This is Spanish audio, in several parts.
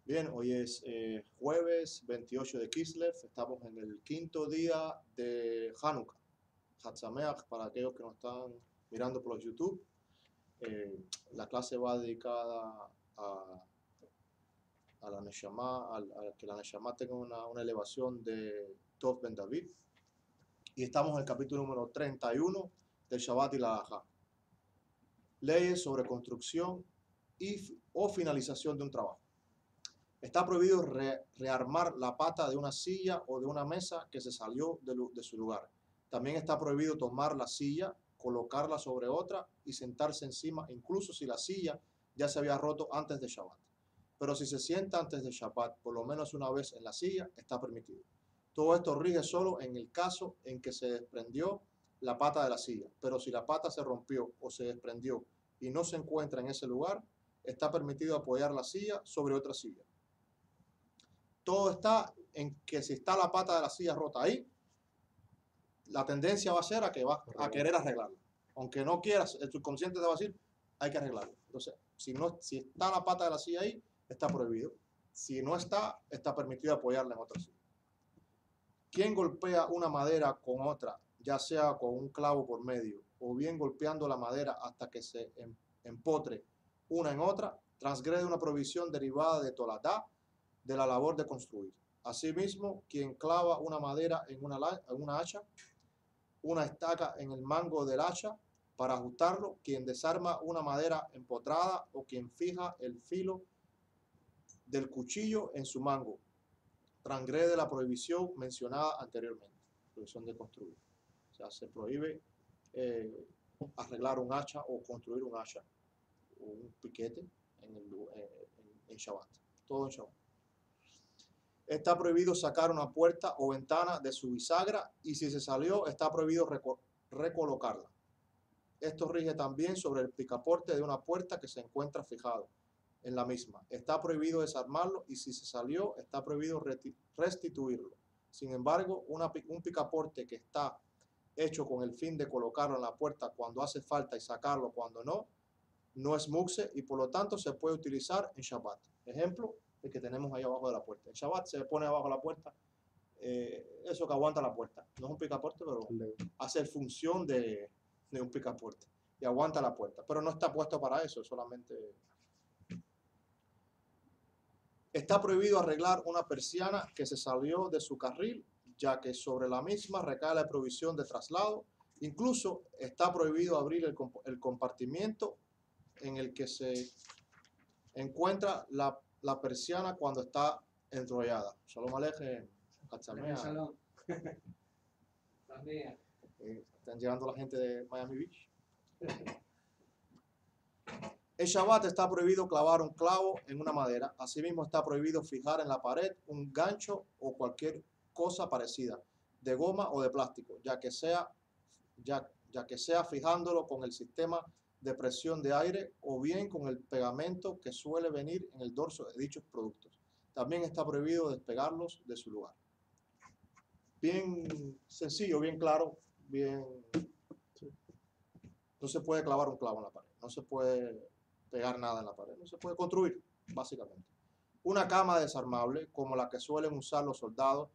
Bien, hoy es jueves 28 de Kislev, estamos en el quinto día de Hanukkah. Hatzameach para aquellos que nos están mirando por YouTube. La clase va dedicada a la Neshama, a que la Neshama tenga una elevación de Tov Ben David. Y estamos en el capítulo número 31 del Shabbat y la Halajá. Leyes sobre construcción o finalización de un trabajo. Está prohibido rearmar la pata de una silla o de una mesa que se salió de su lugar. También está prohibido tomar la silla, colocarla sobre otra y sentarse encima, incluso si la silla ya se había roto antes de Shabbat. Pero si se sienta antes de Shabbat, por lo menos una vez en la silla, está permitido. Todo esto rige solo en el caso en que se desprendió la pata de la silla. Pero si la pata se rompió o se desprendió y no se encuentra en ese lugar, está permitido apoyar la silla sobre otra silla. Todo está en que si está la pata de la silla rota ahí, la tendencia va a ser a que va a querer arreglarla. Aunque no quieras, el subconsciente te va a decir, hay que arreglarlo. Entonces, si está la pata de la silla ahí, está prohibido. Si no está, está permitido apoyarla en otra silla. ¿Quién golpea una madera con otra, ya sea con un clavo por medio, o bien golpeando la madera hasta que se empotre una en otra, transgrede una provisión derivada de toladá, de la labor de construir? Asimismo, quien clava una madera en una hacha, una estaca en el mango del hacha para ajustarlo, quien desarma una madera empotrada o quien fija el filo del cuchillo en su mango, transgrede la prohibición mencionada anteriormente, prohibición de construir. O sea, se prohíbe arreglar un hacha o construir un hacha o un piquete en Shabbat, todo en Shabbat. Está prohibido sacar una puerta o ventana de su bisagra y si se salió está prohibido recolocarla. Esto rige también sobre el picaporte de una puerta que se encuentra fijado en la misma. Está prohibido desarmarlo y si se salió está prohibido restituirlo. Sin embargo, un picaporte que está hecho con el fin de colocarlo en la puerta cuando hace falta y sacarlo cuando no, no es mukse y por lo tanto se puede utilizar en Shabbat. Ejemplo, el que tenemos ahí abajo de la puerta. En Shabbat se pone abajo de la puerta, eso que aguanta la puerta. No es un picaporte, pero hace función de un picaporte y aguanta la puerta. Pero no está puesto para eso, solamente... Está prohibido arreglar una persiana que se salió de su carril, ya que sobre la misma recae la provisión de traslado. Incluso está prohibido abrir el compartimiento en el que se encuentra la persiana cuando está enrollada. Shalom Alejem, Katsamea. Shalom. Están llegando la gente de Miami Beach. En Shabbat está prohibido clavar un clavo en una madera. Asimismo está prohibido fijar en la pared un gancho o cualquier cosa parecida, de goma o de plástico, ya que sea fijándolo con el sistema de presión de aire o bien con el pegamento que suele venir en el dorso de dichos productos. También está prohibido despegarlos de su lugar. Bien sencillo, bien claro, bien... No se puede clavar un clavo en la pared, no se puede pegar nada en la pared, no se puede construir, básicamente. Una cama desarmable, como la que suelen usar los soldados,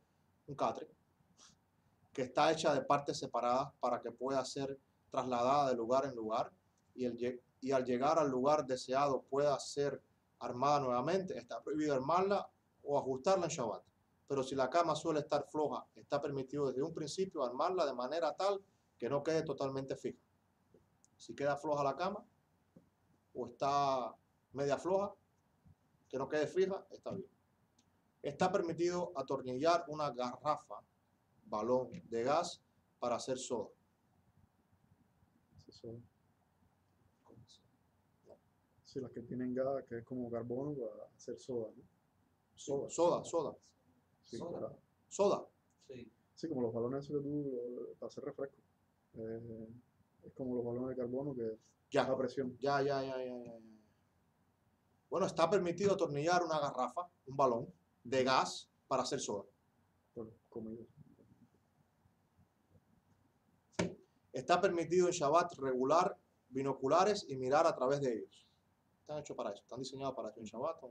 un catre, que está hecha de partes separadas para que pueda ser trasladada de lugar en lugar y al llegar al lugar deseado pueda ser armada nuevamente. Está prohibido armarla o ajustarla en Shabbat. Pero si la cama suele estar floja, está permitido desde un principio armarla de manera tal que no quede totalmente fija. Si queda floja la cama o está media floja, que no quede fija, está bien. Está permitido atornillar una garrafa, balón de gas para hacer soda. Soda. Sí, las que tienen gas, que es como carbono para hacer soda, ¿no? Soda. Sí, Soda. claro. Soda. Sí. Sí, como los balones esos que tú, para hacer refresco. Es como los balones de carbono que Ya. a presión. Ya. Bueno, está permitido atornillar una garrafa, un balón de gas para hacer soda. Por comida. Está permitido en Shabbat regular binoculares y mirar a través de ellos. Están hechos para eso, están diseñados para eso en Shabbat.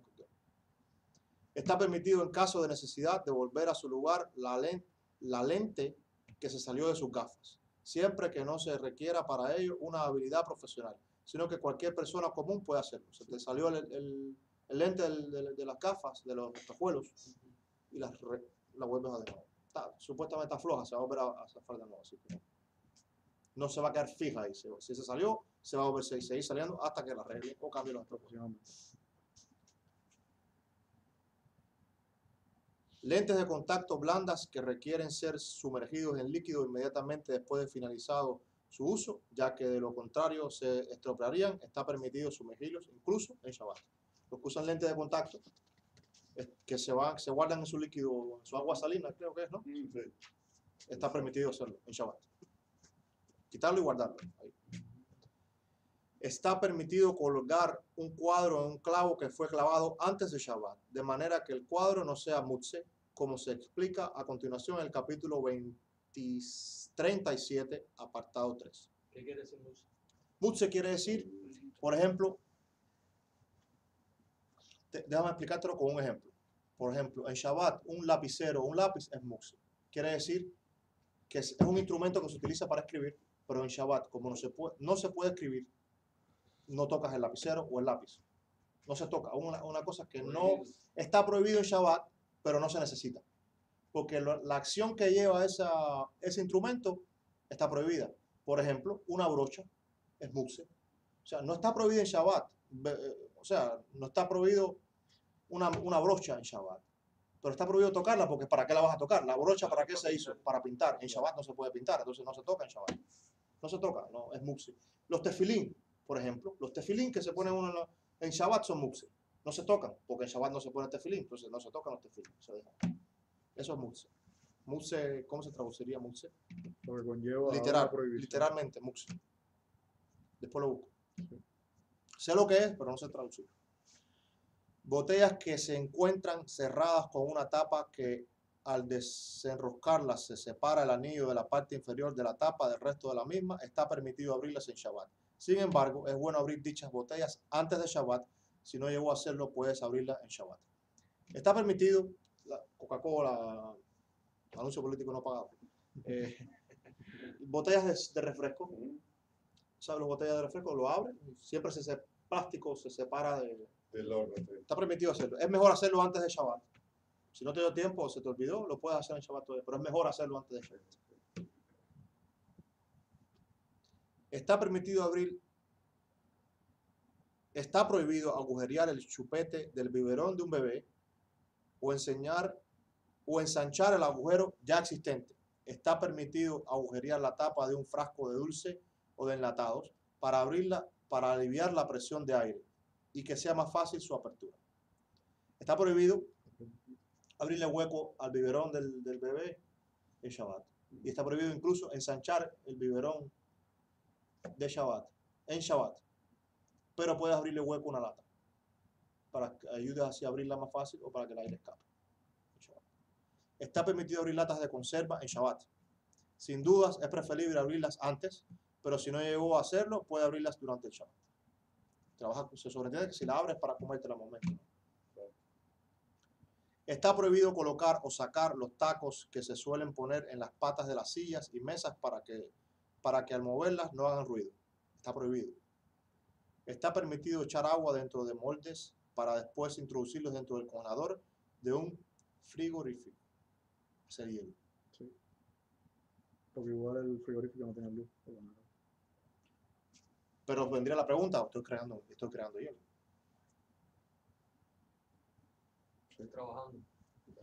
Está permitido en caso de necesidad devolver a su lugar la lente que se salió de sus gafas, siempre que no se requiera para ello una habilidad profesional, sino que cualquier persona común puede hacerlo. Se te salió el lente de las gafas, de los espejuelos, y la vuelves a de nuevo. Supuestamente está floja, se va a volver a zafar de nuevo, así que no se va a quedar fija ahí. Si se salió, se va a volver a seguir saliendo hasta que la arregle o cambie los espejuelos. Lentes de contacto blandas que requieren ser sumergidos en líquido inmediatamente después de finalizado su uso, ya que de lo contrario se estropearían. Está permitido sumergirlos incluso en Shabbat. Los que usan lentes de contacto, que se guardan en su líquido, en su agua salina, creo que es, ¿no? Sí. Está permitido hacerlo en Shabbat. Quitarlo y guardarlo. Ahí. Está permitido colgar un cuadro en un clavo que fue clavado antes de Shabbat, de manera que el cuadro no sea mutze, como se explica a continuación en el capítulo 37, apartado 3. ¿Qué quiere decir mutze? Mutze quiere decir, por ejemplo, déjame explicártelo con un ejemplo. Por ejemplo, en Shabbat, un lapicero o un lápiz es mutze. Quiere decir que es un instrumento que se utiliza para escribir, pero en Shabbat, como no se puede escribir, no tocas el lapicero o el lápiz. No se toca. Una cosa que no está prohibido en Shabbat, pero no se necesita. Porque la acción que lleva ese instrumento está prohibida. Por ejemplo, una brocha es mukse. O sea, no está prohibido en Shabbat. O sea, no está prohibido una brocha en Shabbat. Pero está prohibido tocarla porque ¿para qué la vas a tocar? La brocha, ¿para qué se hizo? Para pintar. En Shabbat no se puede pintar, entonces no se toca en Shabbat. No se toca, no, es mukse. Los tefilín, por ejemplo, los tefilín que se ponen uno en Shabbat son mukse. No se tocan, porque en Shabbat no se pone tefilín, entonces no se tocan los tefilín, se dejan. Eso es mukse. Mukse, ¿cómo se traduciría mukse? Lo que conlleva una prohibición. Literalmente, mukse. Después lo busco. Sí. Sé lo que es, pero no sé traducir. Botellas que se encuentran cerradas con una tapa que al desenroscarlas se separa el anillo de la parte inferior de la tapa del resto de la misma, está permitido abrirlas en Shabbat. Sin embargo, es bueno abrir dichas botellas antes de Shabbat. Si no llegó a hacerlo, puedes abrirlas en Shabbat. Está permitido, la Coca-Cola, anuncio político no pagado, botellas de refresco. ¿Sabes? Las botellas de refresco lo abres, siempre ese plástico se separa del horno. Está permitido hacerlo. Es mejor hacerlo antes de Shabbat. Si no te dio tiempo o se te olvidó, lo puedes hacer en Shabbat todavía, pero es mejor hacerlo antes de Shabbat. Está prohibido agujerear el chupete del biberón de un bebé o ensanchar el agujero ya existente. Está permitido agujerear la tapa de un frasco de dulce o de enlatados para abrirla, para aliviar la presión de aire y que sea más fácil su apertura. Está prohibido abrirle hueco al biberón del bebé en Shabbat. Y está prohibido incluso ensanchar el biberón de Shabbat, en Shabbat. Pero puedes abrirle hueco a una lata para que ayude así a abrirla más fácil o para que el aire escape. Está permitido abrir latas de conserva en Shabbat. Sin dudas es preferible abrirlas antes, pero si no llegó a hacerlo, puede abrirlas durante el Shabbat. Se sobreentiende que si la abres para comértela al momento. Está prohibido colocar o sacar los tacos que se suelen poner en las patas de las sillas y mesas para que al moverlas no hagan ruido. Está prohibido. Está permitido echar agua dentro de moldes para después introducirlos dentro del congelador de un frigorífico. Ese hielo. Sí. Porque igual el frigorífico no tiene luz. Pero vendría la pregunta, estoy creando hielo. Estoy trabajando.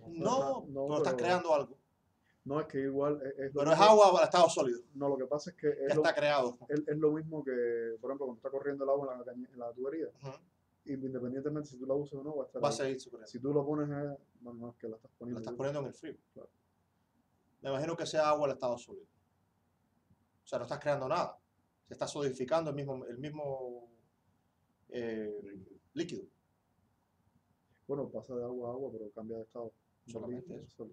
No, pero estás creando algo. No, es que igual pero es agua para estado sólido. No, lo que pasa es que está creado. Es lo mismo que, por ejemplo, cuando está corriendo el agua en la tubería. Y independientemente si tú la usas o no, va a seguir corriendo. Si tú lo pones, no es que la estás poniendo. La estás poniendo en el frío. Claro. Me imagino que sea agua al estado sólido. O sea, no estás creando nada. Se está solidificando el mismo líquido. Bueno, pasa de agua a agua, pero cambia de estado. Solamente eso.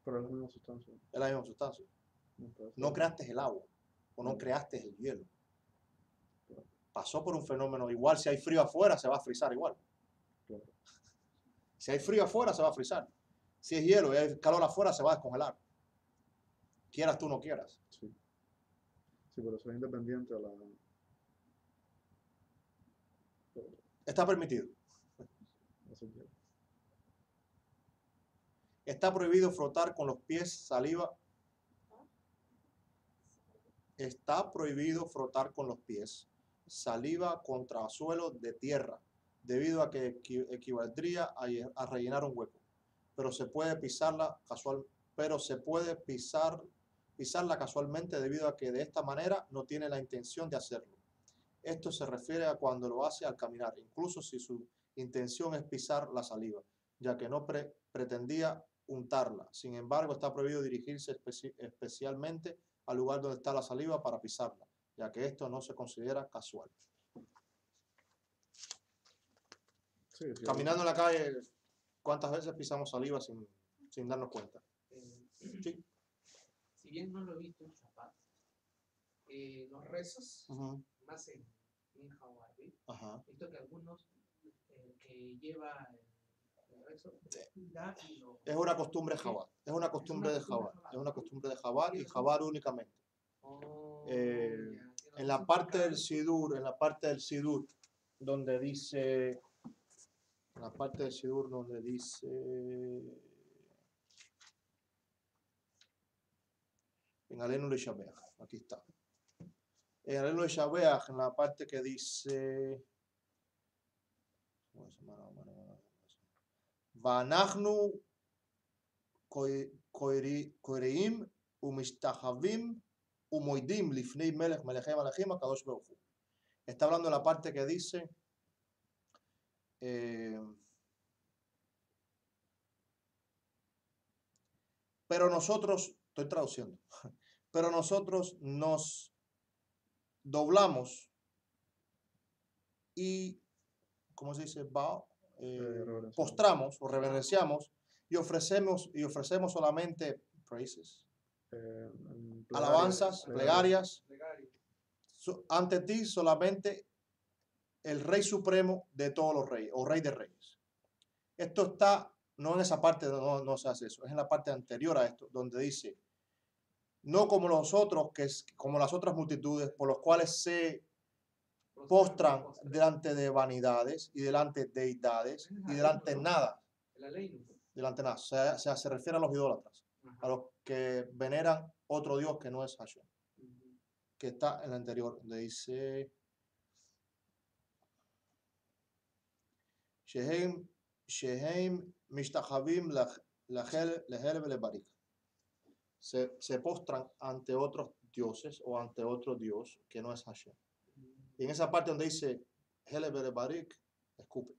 Pero es la misma sustancia. Es la misma sustancia. No creaste el agua o no creaste el hielo. Pasó por un fenómeno. Igual si hay frío afuera, se va a frizar igual. Claro. Si hay frío afuera, se va a frizar. Si es hielo y hay calor afuera, se va a descongelar. Quieras tú o no quieras. Sí. Sí, pero eso es independiente a la... Está permitido. Está prohibido frotar con los pies saliva. Está prohibido frotar con los pies saliva contra suelo de tierra, debido a que equivaldría a rellenar un hueco. Pero se puede pisarla pisarla casualmente debido a que de esta manera no tiene la intención de hacerlo. Esto se refiere a cuando lo hace al caminar, incluso si su intención es pisar la saliva, ya que no pretendía untarla. Sin embargo, está prohibido dirigirse especialmente al lugar donde está la saliva para pisarla, ya que esto no se considera casual. Sí, caminando en la calle, ¿cuántas veces pisamos saliva sin darnos cuenta? Sí. Si bien no lo he visto en Shabbat, los rezos, más en Hawái, he visto que algunos que lleva el rezo, es una costumbre Jabal, es una costumbre de Jabal, es una costumbre de Jabal y Jabal únicamente. En la parte del Sidur, donde dice, en la parte del Sidur donde dice, en Alenu le Shabeach, aquí está. En Alenu le Shabeach, en la parte que dice, Vanachnu koireim umishtachavim umoidim lifnei melech melechem alechim akadosh baruch hu. Está hablando de la parte que dice pero nosotros, estoy traduciendo, pero nosotros nos doblamos y, ¿cómo se dice? Postramos o reverenciamos y ofrecemos solamente praises, alabanzas, plegarias, ante ti solamente el Rey Supremo de todos los reyes, o Rey de Reyes. Esto está, no en esa parte, no se hace eso, es en la parte anterior a esto, donde dice, no como los otros, como las otras multitudes, por los cuales se postran delante de vanidades y delante de deidades y delante de nada. Delante de nada. O sea, se refiere a los idólatras, a los que veneran otro Dios que no es Hashem, que está en el anterior, donde dice Sheheim mishtachavim lehel velebarik. Se postran ante otros dioses o ante otro Dios que no es Hashem. Y en esa parte donde dice Hele velebarik, escupe.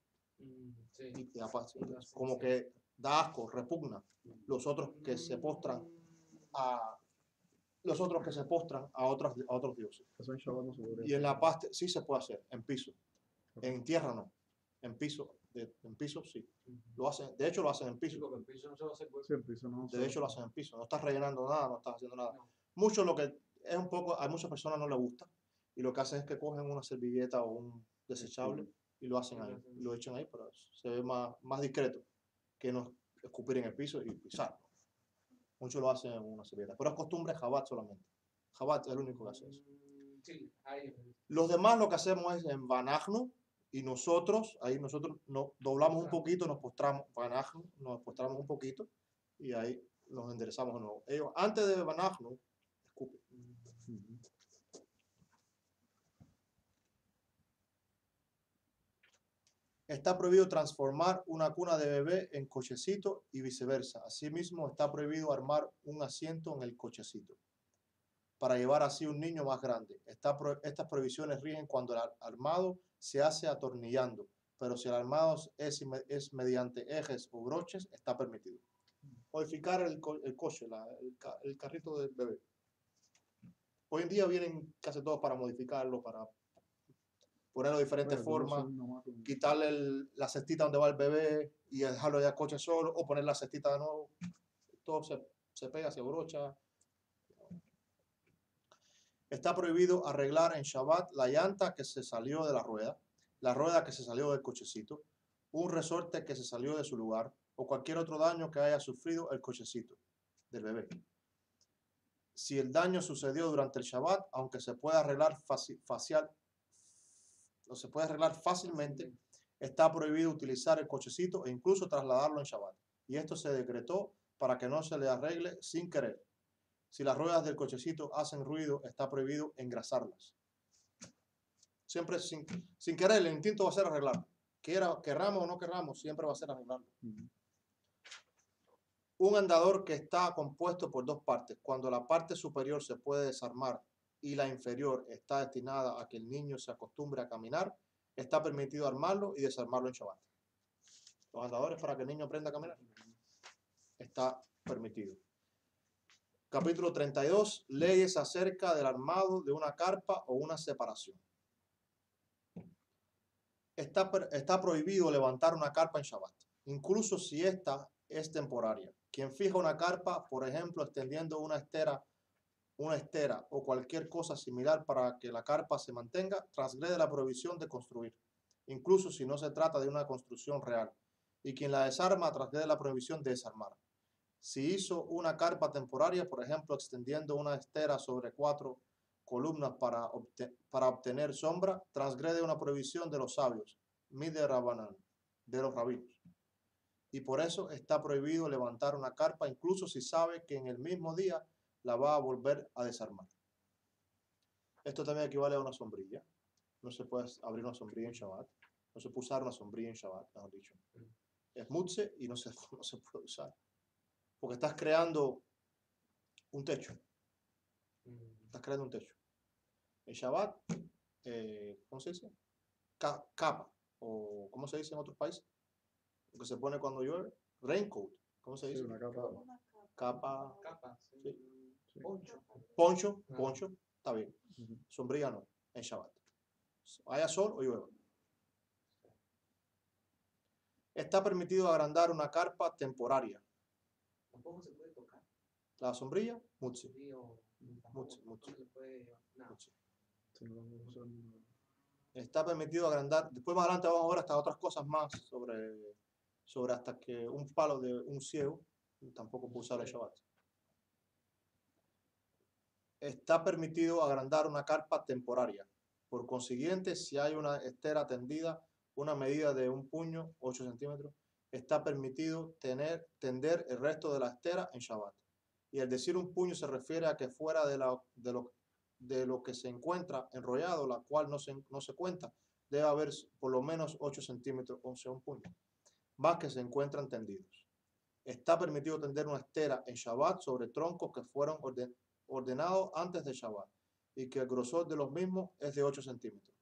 Sí. Como que da asco, repugna los otros que se postran a otros dioses. Y en la parte sí se puede hacer, en piso. En tierra no. En piso sí. Lo hacen, de hecho lo hacen en piso. De hecho lo hacen en piso. No estás rellenando nada, no estás haciendo nada. Mucho lo que es un poco, a muchas personas no les gusta. Y lo que hacen es que cogen una servilleta o un desechable y lo hacen ahí. Y lo echan ahí, pero se ve más discreto que no escupir en el piso y pisarlo. Muchos lo hacen en una servilleta. Pero es costumbre Jabat solamente. Jabat es el único que hace eso. Los demás lo que hacemos es en Vanachnu. Y nosotros nos doblamos un poquito, nos postramos un poquito y ahí nos enderezamos de nuevo. Ellos, antes de Vanachnu, escupen. Está prohibido transformar una cuna de bebé en cochecito y viceversa. Asimismo, está prohibido armar un asiento en el cochecito para llevar así un niño más grande. Estas prohibiciones rigen cuando el armado se hace atornillando, pero si el armado es mediante ejes o broches, está permitido. Modificar el coche, el carrito del bebé. Hoy en día vienen casi todos para modificarlo, para ponerlo de diferentes formas, quitarle la cestita donde va el bebé y dejarlo ya el coche solo, o poner la cestita de nuevo. Todo se pega, se brocha. Está prohibido arreglar en Shabbat la llanta que se salió de la rueda que se salió del cochecito, un resorte que se salió de su lugar o cualquier otro daño que haya sufrido el cochecito del bebé. Si el daño sucedió durante el Shabbat, aunque se puede arreglar fácilmente, está prohibido utilizar el cochecito e incluso trasladarlo en Shabbat. Y esto se decretó para que no se le arregle sin querer. Si las ruedas del cochecito hacen ruido, está prohibido engrasarlas. Siempre sin querer, el instinto va a ser arreglarlo. Querramos o no querramos, siempre va a ser arreglarlo. Un andador que está compuesto por dos partes, cuando la parte superior se puede desarmar y la inferior está destinada a que el niño se acostumbre a caminar, está permitido armarlo y desarmarlo en Shabbat. Los andadores para que el niño aprenda a caminar, está permitido. Capítulo 32, leyes acerca del armado de una carpa o una separación. Está prohibido levantar una carpa en Shabbat, incluso si esta es temporaria. Quien fija una carpa, por ejemplo, extendiendo una estera o cualquier cosa similar para que la carpa se mantenga, transgrede la prohibición de construir, incluso si no se trata de una construcción real. Y quien la desarma, transgrede la prohibición de desarmar. Si hizo una carpa temporaria, por ejemplo, extendiendo una estera sobre 4 columnas para obtener sombra, transgrede una prohibición de los sabios, mide Rabanán, de los rabinos. Y por eso está prohibido levantar una carpa, incluso si sabe que en el mismo día la va a volver a desarmar. Esto también equivale a una sombrilla. No se puede abrir una sombrilla en Shabbat. No se puede usar una sombrilla en Shabbat, mejor dicho. Es mutze y no se puede usar. Porque estás creando un techo. Estás creando un techo. En Shabbat, ¿cómo se dice? Capa. O ¿cómo se dice en otros países? Lo que se pone cuando llueve. Raincoat. ¿Cómo se dice? Sí, una capa. Capa. Sí. Sí. Poncho. Está bien. Sombrilla no. En Shabbat. Haya sol o llueva. Está permitido agrandar una carpa temporaria. Tampoco se puede tocar. La sombrilla, mutzi. Mutzi. Está permitido agrandar. Después más adelante vamos a ver hasta otras cosas más sobre hasta que un palo de un ciego tampoco puede usar el Shabbat. Está permitido agrandar una carpa temporaria. Por consiguiente, si hay una estera tendida, una medida de un puño, 8 centímetros, está permitido tender el resto de la estera en Shabbat. Y al decir un puño se refiere a que fuera de lo que se encuentra enrollado, la cual no se cuenta, debe haber por lo menos 8 centímetros, o sea, un puño, más que se encuentran tendidos. Está permitido tender una estera en Shabbat sobre troncos que fueron ordenados antes de Shabbat y que el grosor de los mismos es de 8 centímetros,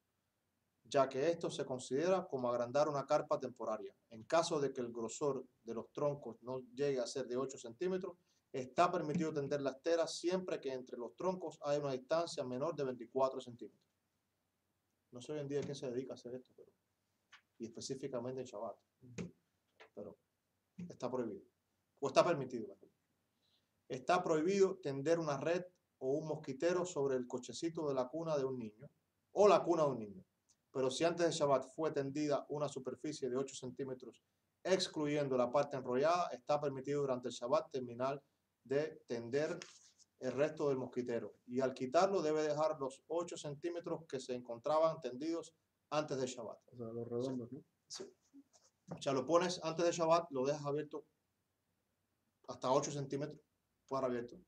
ya que esto se considera como agrandar una carpa temporaria. En caso de que el grosor de los troncos no llegue a ser de 8 centímetros, está permitido tender la estera siempre que entre los troncos hay una distancia menor de 24 centímetros. No sé hoy en día quién se dedica a hacer esto, y específicamente en Shabbat. Pero está prohibido. O está permitido. Está prohibido tender una red o un mosquitero sobre el cochecito de la cuna de un niño o la cuna de un niño. Pero si antes de Shabbat fue tendida una superficie de 8 centímetros, excluyendo la parte enrollada, está permitido durante el Shabbat terminar de tender el resto del mosquitero. Y al quitarlo debe dejar los 8 centímetros que se encontraban tendidos antes de Shabbat. O sea, los redondos, ¿no? Sí. O sea, lo pones antes de Shabbat, lo dejas abierto hasta 8 centímetros, puede abierto.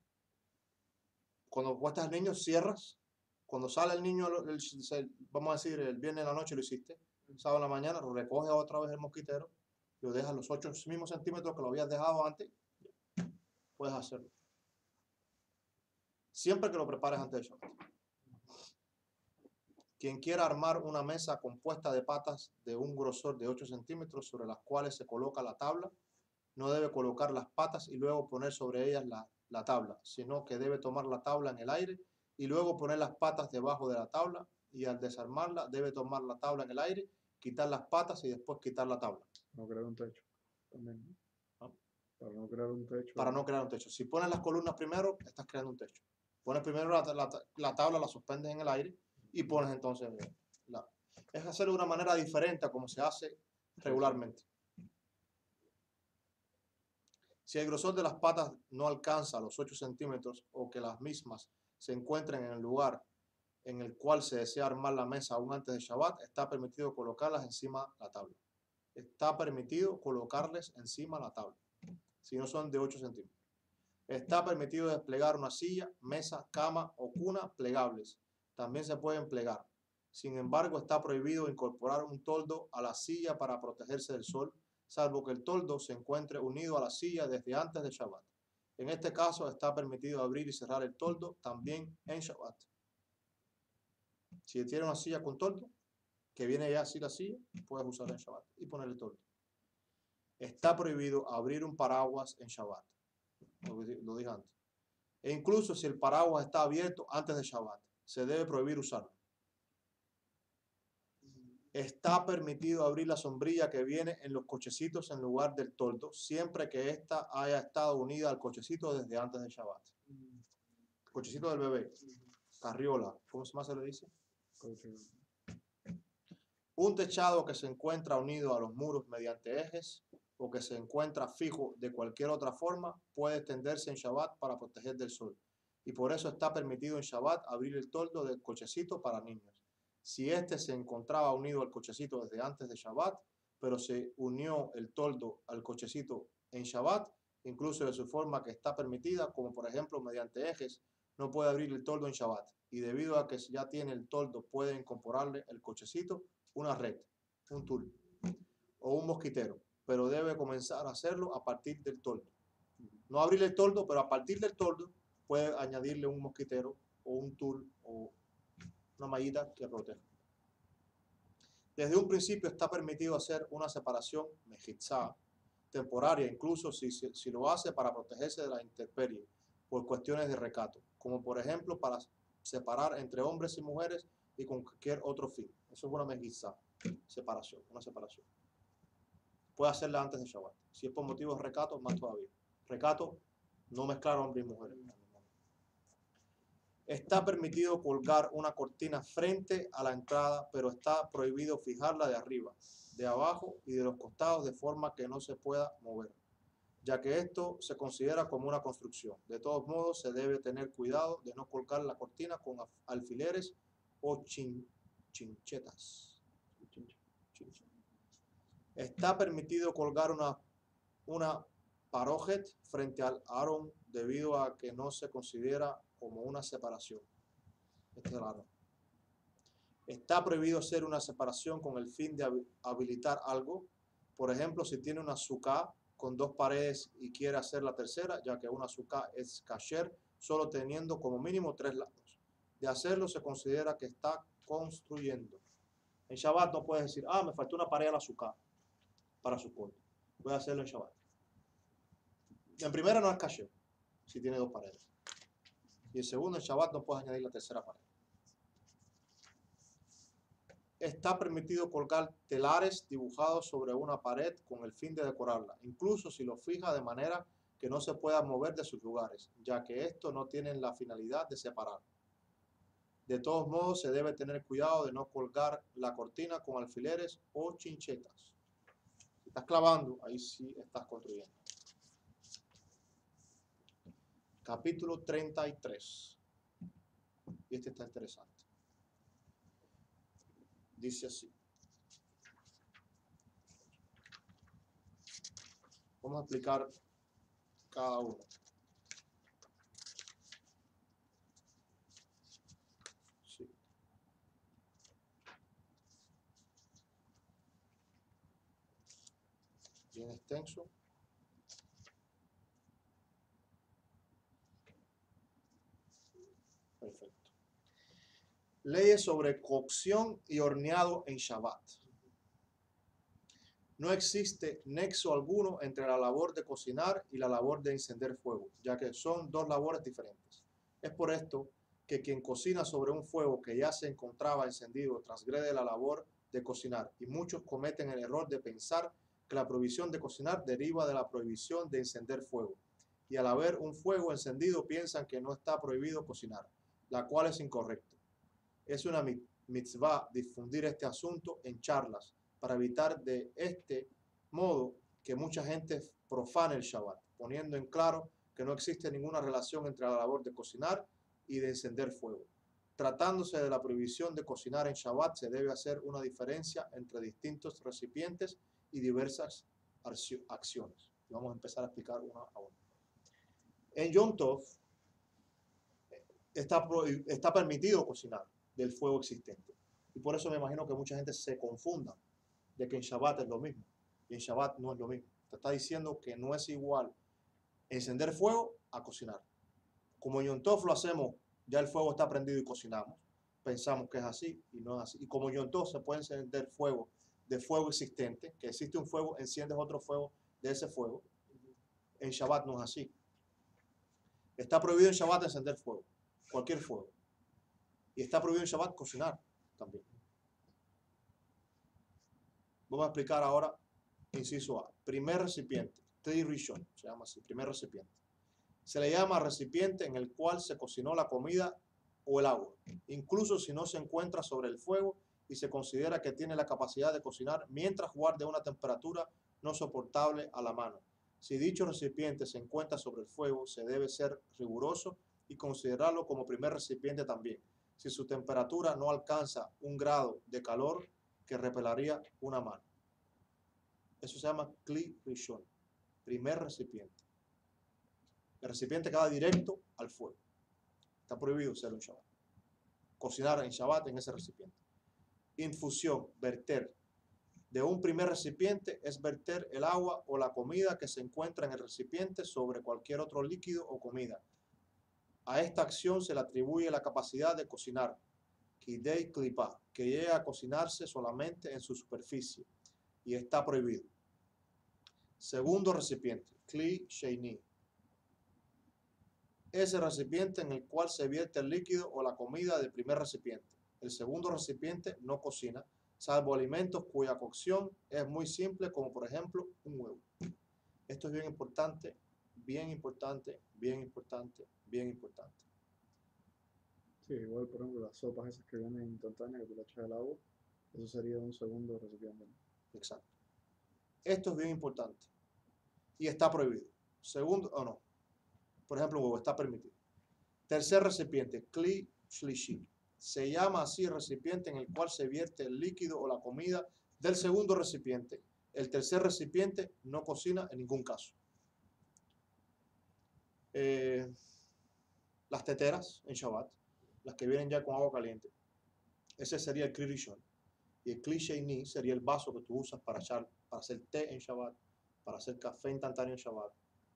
Cuando acuestas al niño, cierras. Cuando sale el niño, vamos a decir, el viernes de la noche lo hiciste, sábado en la mañana, lo recoges otra vez el mosquitero, lo dejas los 8 mismos centímetros que lo habías dejado antes, puedes hacerlo. Siempre que lo prepares antes de Shabbat. Quien quiera armar una mesa compuesta de patas de un grosor de 8 centímetros sobre las cuales se coloca la tabla, no debe colocar las patas y luego poner sobre ellas la tabla, sino que debe tomar la tabla en el aire y luego poner las patas debajo de la tabla, y al desarmarla debe tomar la tabla en el aire, quitar las patas y después quitar la tabla. No crear un techo también, ¿no? ¿No? Para no crear un techo. Para no crear un techo. Si pones las columnas primero, estás creando un techo. Pones primero la tabla, la suspendes en el aire y pones entonces es hacerlo de una manera diferente a como se hace regularmente. Si el grosor de las patas no alcanza los 8 centímetros o que las mismas se encuentren en el lugar en el cual se desea armar la mesa aún antes de Shabbat, está permitido colocarlas encima de la tabla. Está permitido colocarles encima de la tabla, si no son de 8 centímetros. Está permitido desplegar una silla, mesa, cama o cuna plegables. También se pueden plegar. Sin embargo, está prohibido incorporar un toldo a la silla para protegerse del sol, salvo que el toldo se encuentre unido a la silla desde antes de Shabbat. En este caso, está permitido abrir y cerrar el toldo también en Shabbat. Si tiene una silla con toldo, que viene ya así la silla, puedes usarla en Shabbat y ponerle toldo. Está prohibido abrir un paraguas en Shabbat. Lo dije antes. E incluso si el paraguas está abierto antes de Shabbat, se debe prohibir usarlo. Está permitido abrir la sombrilla que viene en los cochecitos en lugar del toldo, siempre que ésta haya estado unida al cochecito desde antes de Shabbat. Cochecito del bebé, carriola, ¿cómo más se le dice? Un techado que se encuentra unido a los muros mediante ejes o que se encuentra fijo de cualquier otra forma puede extenderse en Shabbat para proteger del sol. Y por eso está permitido en Shabbat abrir el toldo del cochecito para niños. Si éste se encontraba unido al cochecito desde antes de Shabbat, pero se unió el toldo al cochecito en Shabbat, incluso de su forma que está permitida, como por ejemplo mediante ejes, no puede abrir el toldo en Shabbat. Y debido a que ya tiene el toldo, puede incorporarle el cochecito una red, un tul o un mosquitero, pero debe comenzar a hacerlo a partir del toldo. No abrir el toldo, pero a partir del toldo puede añadirle un mosquitero o un tul o una mallita que proteja. Desde un principio está permitido hacer una separación mejitzá temporaria, incluso si lo hace para protegerse de la intemperie por cuestiones de recato, como por ejemplo para separar entre hombres y mujeres y con cualquier otro fin. Eso es una mejitzá, separación, una separación. Puede hacerla antes de Shabbat. Si es por motivos de recato, más todavía. Recato, no mezclar hombres y mujeres. Está permitido colgar una cortina frente a la entrada, pero está prohibido fijarla de arriba, de abajo y de los costados de forma que no se pueda mover, ya que esto se considera como una construcción. De todos modos, se debe tener cuidado de no colgar la cortina con alfileres o chinchetas. Está permitido colgar una parojet frente al Aarón debido a que no se considera como una separación. Este es el Aarón. Está prohibido hacer una separación con el fin de habilitar algo. Por ejemplo, si tiene una suká con 2 paredes y quiere hacer la tercera, ya que una suká es kasher, solo teniendo como mínimo 3 lados. De hacerlo se considera que está construyendo. En Shabbat no puedes decir, me faltó una pared a la suká para su corte. Puedes hacerlo en Shabbat. En primera no es kasher, si tiene 2 paredes. Y en segundo, en Shabbat no puedes añadir la tercera pared. Está permitido colgar telares dibujados sobre una pared con el fin de decorarla, incluso si lo fija de manera que no se pueda mover de sus lugares, ya que esto no tiene la finalidad de separar. De todos modos, se debe tener cuidado de no colgar la cortina con alfileres o chinchetas. Si estás clavando, ahí sí estás construyendo. Capítulo 33. Y este está interesante. Dice así. Vamos a explicar cada uno. Sí. Bien extenso. Perfecto. Leyes sobre cocción y horneado en Shabbat. No existe nexo alguno entre la labor de cocinar y la labor de encender fuego, ya que son 2 labores diferentes. Es por esto que quien cocina sobre un fuego que ya se encontraba encendido transgrede la labor de cocinar, y muchos cometen el error de pensar que la prohibición de cocinar deriva de la prohibición de encender fuego, y al haber un fuego encendido piensan que no está prohibido cocinar, la cual es incorrecto. Es una mitzvah difundir este asunto en charlas, para evitar de este modo que mucha gente profane el Shabbat, poniendo en claro que no existe ninguna relación entre la labor de cocinar y de encender fuego. Tratándose de la prohibición de cocinar en Shabbat, se debe hacer una diferencia entre distintos recipientes y diversas acciones. Vamos a empezar a explicar una a una. En Yom Tov está permitido cocinar del fuego existente. Y por eso me imagino que mucha gente se confunda de que en Shabbat es lo mismo. Y en Shabbat no es lo mismo. Te está diciendo que no es igual encender fuego a cocinar. Como en Yom Tov lo hacemos, ya el fuego está prendido y cocinamos. Pensamos que es así y no es así. Y como en Yom Tov se puede encender fuego de fuego existente, que existe un fuego, enciendes otro fuego de ese fuego. En Shabbat no es así. Está prohibido en Shabbat encender fuego, cualquier fuego. Y está prohibido en Shabbat cocinar también. Vamos a explicar ahora, inciso A, primer recipiente, Kli Rishon, se llama así, primer recipiente. Se le llama recipiente en el cual se cocinó la comida o el agua, incluso si no se encuentra sobre el fuego y se considera que tiene la capacidad de cocinar mientras guarde una temperatura no soportable a la mano. Si dicho recipiente se encuentra sobre el fuego, se debe ser riguroso y considerarlo como primer recipiente también, si su temperatura no alcanza un grado de calor que repelaría una mano. Eso se llama Kli Rishon, primer recipiente. El recipiente queda directo al fuego. Está prohibido hacerlo en Shabbat. Cocinar en Shabbat en ese recipiente. Infusión, verter. De un primer recipiente es verter el agua o la comida que se encuentra en el recipiente sobre cualquier otro líquido o comida. A esta acción se le atribuye la capacidad de cocinar, Kidei Klipa, que llega a cocinarse solamente en su superficie y está prohibido. Segundo recipiente, Kli Sheini. Ese recipiente en el cual se vierte el líquido o la comida del primer recipiente. El segundo recipiente no cocina, salvo alimentos cuya cocción es muy simple, como por ejemplo un huevo. Esto es bien importante, bien importante, bien importante, bien importante. Sí, igual por ejemplo las sopas esas que vienen instantáneas que tú le echas el agua, eso sería un segundo recipiente. Exacto. Esto es bien importante y está prohibido. Segundo, o no. Por ejemplo, un huevo está permitido. Tercer recipiente, Kli Shlishi. Se llama así recipiente en el cual se vierte el líquido o la comida del segundo recipiente. El tercer recipiente no cocina en ningún caso. Las teteras en Shabbat, las que vienen ya con agua caliente, ese sería el Kli Rishon. Y el Kli Sheini sería el vaso que tú usas para hacer té en Shabbat, para hacer café instantáneo en Shabbat,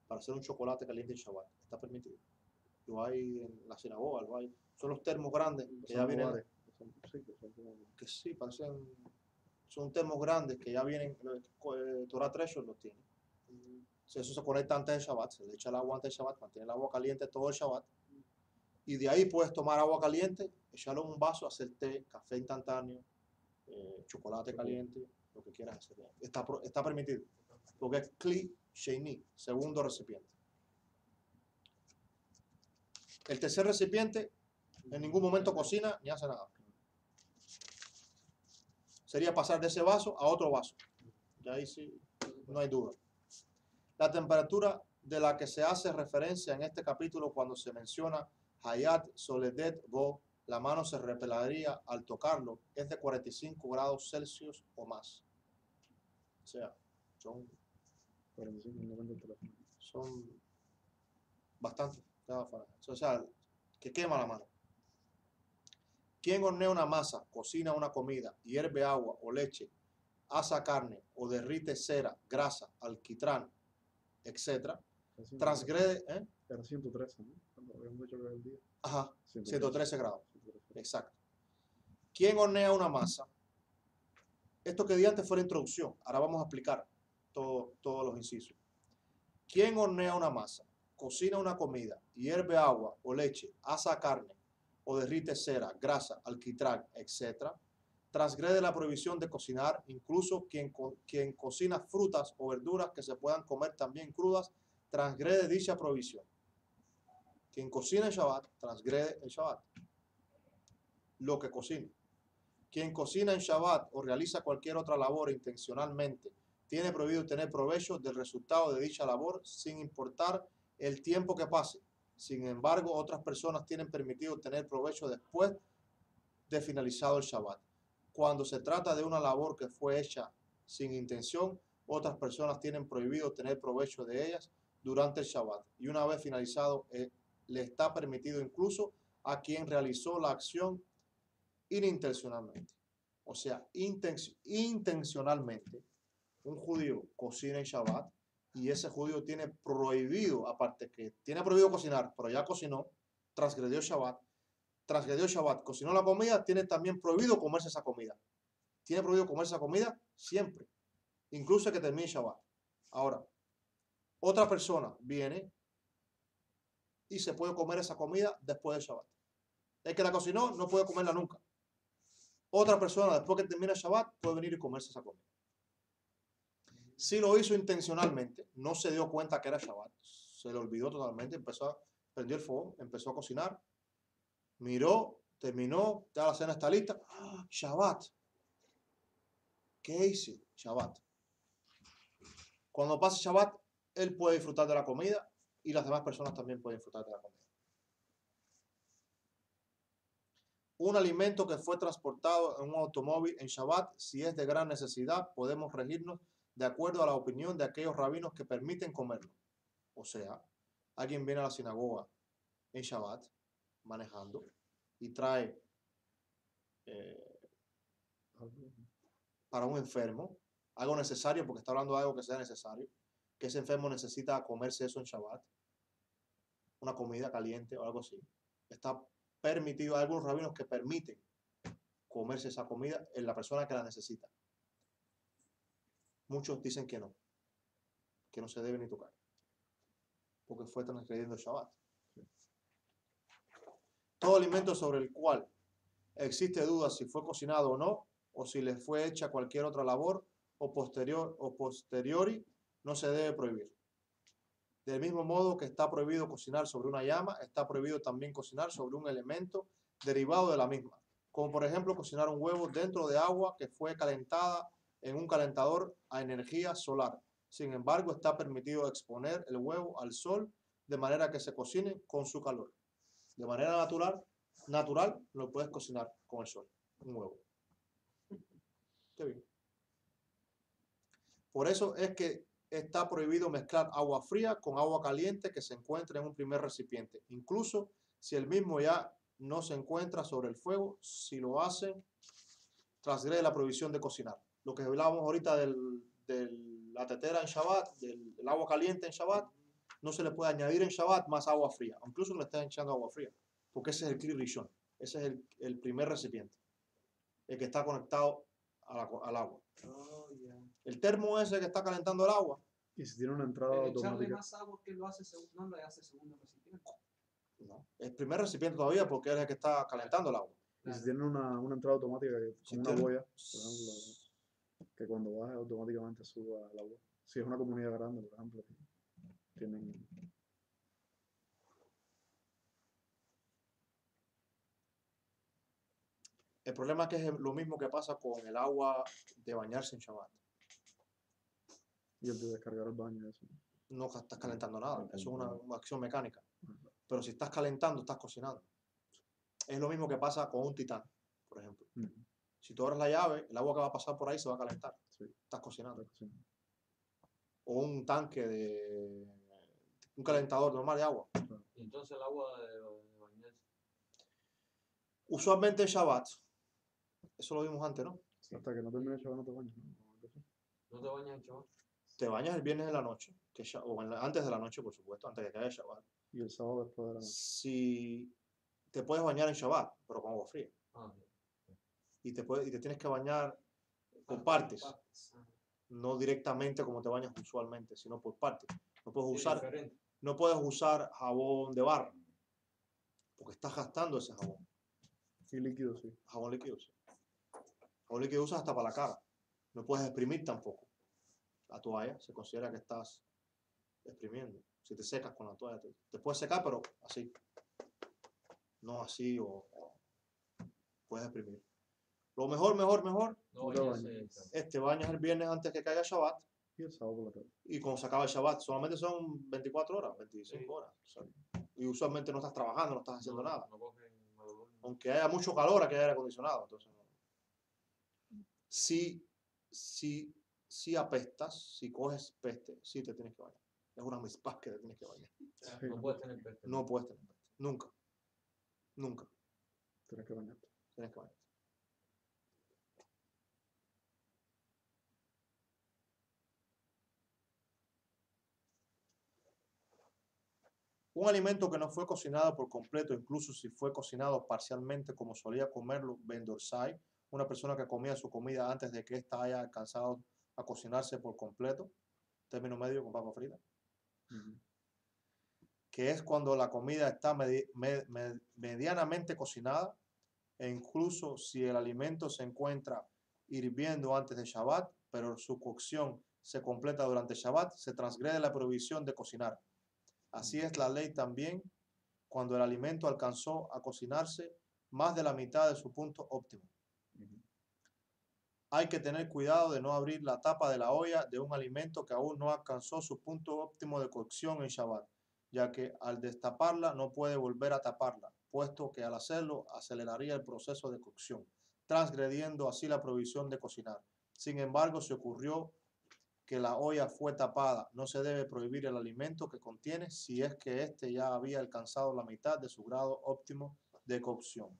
para hacer un chocolate caliente en Shabbat. Está permitido. Lo hay en la sinagoga, lo hay. Son los termos grandes que ya vienen. Que sí, parecen. Son termos grandes que ya vienen. Torah Treasure los tiene. Eso se conecta antes del Shabbat, se le echa el agua antes del Shabbat, mantiene el agua caliente todo el Shabbat. Y de ahí puedes tomar agua caliente, echarlo en un vaso, hacer té, café instantáneo, chocolate caliente, lo que quieras hacer. Está permitido. Porque es Kli Sheini, segundo recipiente. El tercer recipiente en ningún momento cocina ni hace nada. Sería pasar de ese vaso a otro vaso. Y ahí sí, no hay duda. La temperatura de la que se hace referencia en este capítulo cuando se menciona Hayat Soledet Bo, la mano se repelaría al tocarlo, es de 45 grados Celsius o más. O sea, son bastante. O sea, que quema la mano. Quien hornea una masa, cocina una comida, hierve agua o leche, asa carne o derrite cera, grasa, alquitrán, etc., transgrede. Era 113, ¿no? Cuando habíamos dicho que era el día. Ajá, 113 grados. Exacto. ¿Quién hornea una masa? Esto que di antes fue la introducción. Ahora vamos a explicar todos los incisos. ¿Quién hornea una masa? Cocina una comida, hierve agua o leche, asa carne o derrite cera, grasa, alquitrán, etc., transgrede la prohibición de cocinar. Incluso quien cocina frutas o verduras que se puedan comer también crudas, transgrede dicha prohibición. Quien cocina el Shabbat, transgrede el Shabbat. Lo que cocine. Quien cocina en Shabbat o realiza cualquier otra labor intencionalmente tiene prohibido tener provecho del resultado de dicha labor sin importar el tiempo que pase. Sin embargo, otras personas tienen permitido tener provecho después de finalizado el Shabbat. Cuando se trata de una labor que fue hecha sin intención, otras personas tienen prohibido tener provecho de ellas durante el Shabbat. Y una vez finalizado, le está permitido incluso a quien realizó la acción inintencionalmente. O sea, intencionalmente, un judío cocina en Shabbat y ese judío tiene prohibido, aparte que tiene prohibido cocinar, pero ya cocinó, transgredió Shabbat, cocinó la comida, tiene también prohibido comerse esa comida. Tiene prohibido comerse esa comida siempre, incluso que termine Shabbat. Ahora, otra persona viene y se puede comer esa comida después de Shabbat. El que la cocinó no puede comerla nunca. Otra persona, después que termine Shabbat, puede venir y comerse esa comida. Si lo hizo intencionalmente, no se dio cuenta que era Shabbat, se le olvidó totalmente, prendió el fuego, empezó a cocinar, miró, terminó, ya la cena está lista. ¡Ah! Shabbat. ¿Qué hice? Shabbat. Cuando pase Shabbat, él puede disfrutar de la comida y las demás personas también pueden disfrutar de la comida. Un alimento que fue transportado en un automóvil en Shabbat, si es de gran necesidad, podemos regirnos de acuerdo a la opinión de aquellos rabinos que permiten comerlo. O sea, alguien viene a la sinagoga en Shabbat, manejando, y trae para un enfermo algo necesario, porque está hablando de algo que sea necesario, que ese enfermo necesita comerse eso en Shabbat, una comida caliente o algo así. Está permitido, hay algunos rabinos que permiten comerse esa comida en la persona que la necesita. Muchos dicen que no se debe ni tocar, porque fue transgrediendo el Shabbat. Todo alimento sobre el cual existe duda si fue cocinado o no, o si le fue hecha cualquier otra labor o posteriori, no se debe prohibir. Del mismo modo que está prohibido cocinar sobre una llama, está prohibido también cocinar sobre un elemento derivado de la misma, como por ejemplo cocinar un huevo dentro de agua que fue calentada en un calentador a energía solar. Sin embargo, está permitido exponer el huevo al sol de manera que se cocine con su calor. De manera natural lo puedes cocinar con el sol, un huevo. Qué bien. Por eso es que está prohibido mezclar agua fría con agua caliente que se encuentre en un primer recipiente, incluso si el mismo ya no se encuentra sobre el fuego. Si lo hacen, transgrede la prohibición de cocinar. Lo que hablábamos ahorita de la tetera en Shabbat, del agua caliente en Shabbat, no se le puede añadir en Shabbat más agua fría, incluso le estén echando agua fría, porque ese es el Kli Rishon, ese es el primer recipiente, el que está conectado al agua. Oh, yeah. El termo ese que está calentando el agua. Y si tiene una entrada automática. Echarle más agua que lo hace no le hace segundo recipiente. No, el primer recipiente todavía porque es el que está calentando el agua. Y si tiene una entrada automática como una boya, por ejemplo, que cuando baje automáticamente suba el agua. Si es una comunidad grande, por ejemplo, tienen. El problema es que es lo mismo que pasa con el agua de bañarse en Shabbat. Y el de descargar el baño, eso. No estás calentando nada, eso es una acción mecánica. Pero si estás calentando, estás cocinando. Es lo mismo que pasa con un titán, por ejemplo. Si tú abres la llave, el agua que va a pasar por ahí se va a calentar. Sí. Estás cocinando. O un tanque un calentador normal de agua. ¿Y entonces el agua de bañarse? Usualmente en Shabbat, eso lo vimos antes, ¿no? Sí. Hasta que no termine el Shabbat no te bañas. ¿No te bañas en Shabbat? Te bañas el viernes de la noche, antes de la noche, por supuesto, antes de que caiga Shabbat. Y el sábado después de la noche. Si te puedes bañar en Shabbat, pero con agua fría. Y te tienes que bañar por partes. No directamente como te bañas usualmente, sino por partes. No puedes usar jabón de barra, porque estás gastando ese jabón. Y líquido, sí. Jabón líquido, sí. Jabón líquido usas hasta para la cara. No puedes exprimir tampoco. La toalla se considera que estás exprimiendo. Si te secas con la toalla, te puedes secar, pero así. No así o puedes exprimir. Lo mejor, mejor, mejor, No No te bañarse. te bañas el viernes antes que caiga Shabbat, Y el sábado por la tarde. y cuando se acaba el Shabbat, solamente son 24 horas, 25 Sí. horas. O sea, y usualmente no estás trabajando, no estás haciendo nada. No cogen malolor. Aunque haya mucho calor, aquí hay aire acondicionado. Entonces, no. Si apestas, si coges peste, sí te tienes que bañar. Es una mispah que te tienes que bañar. Sí, No puedes tener peste. No puedes tener peste. Nunca. Nunca. tienes que bañarte. Tienes que bañar. Un alimento que no fue cocinado por completo, incluso si fue cocinado parcialmente como solía comerlo Ben Dorsai, una persona que comía su comida antes de que ésta haya alcanzado a cocinarse por completo, término medio con papa frita, que es cuando la comida está medianamente cocinada, e incluso si el alimento se encuentra hirviendo antes de Shabbat, pero su cocción se completa durante Shabbat, se transgrede la prohibición de cocinar. Así es la ley también cuando el alimento alcanzó a cocinarse más de la mitad de su punto óptimo. Hay que tener cuidado de no abrir la tapa de la olla de un alimento que aún no alcanzó su punto óptimo de cocción en Shabbat, ya que al destaparla no puede volver a taparla, puesto que al hacerlo aceleraría el proceso de cocción, transgrediendo así la prohibición de cocinar. Sin embargo, si ocurrió que la olla fue tapada, no se debe prohibir el alimento que contiene si es que éste ya había alcanzado la mitad de su grado óptimo de cocción.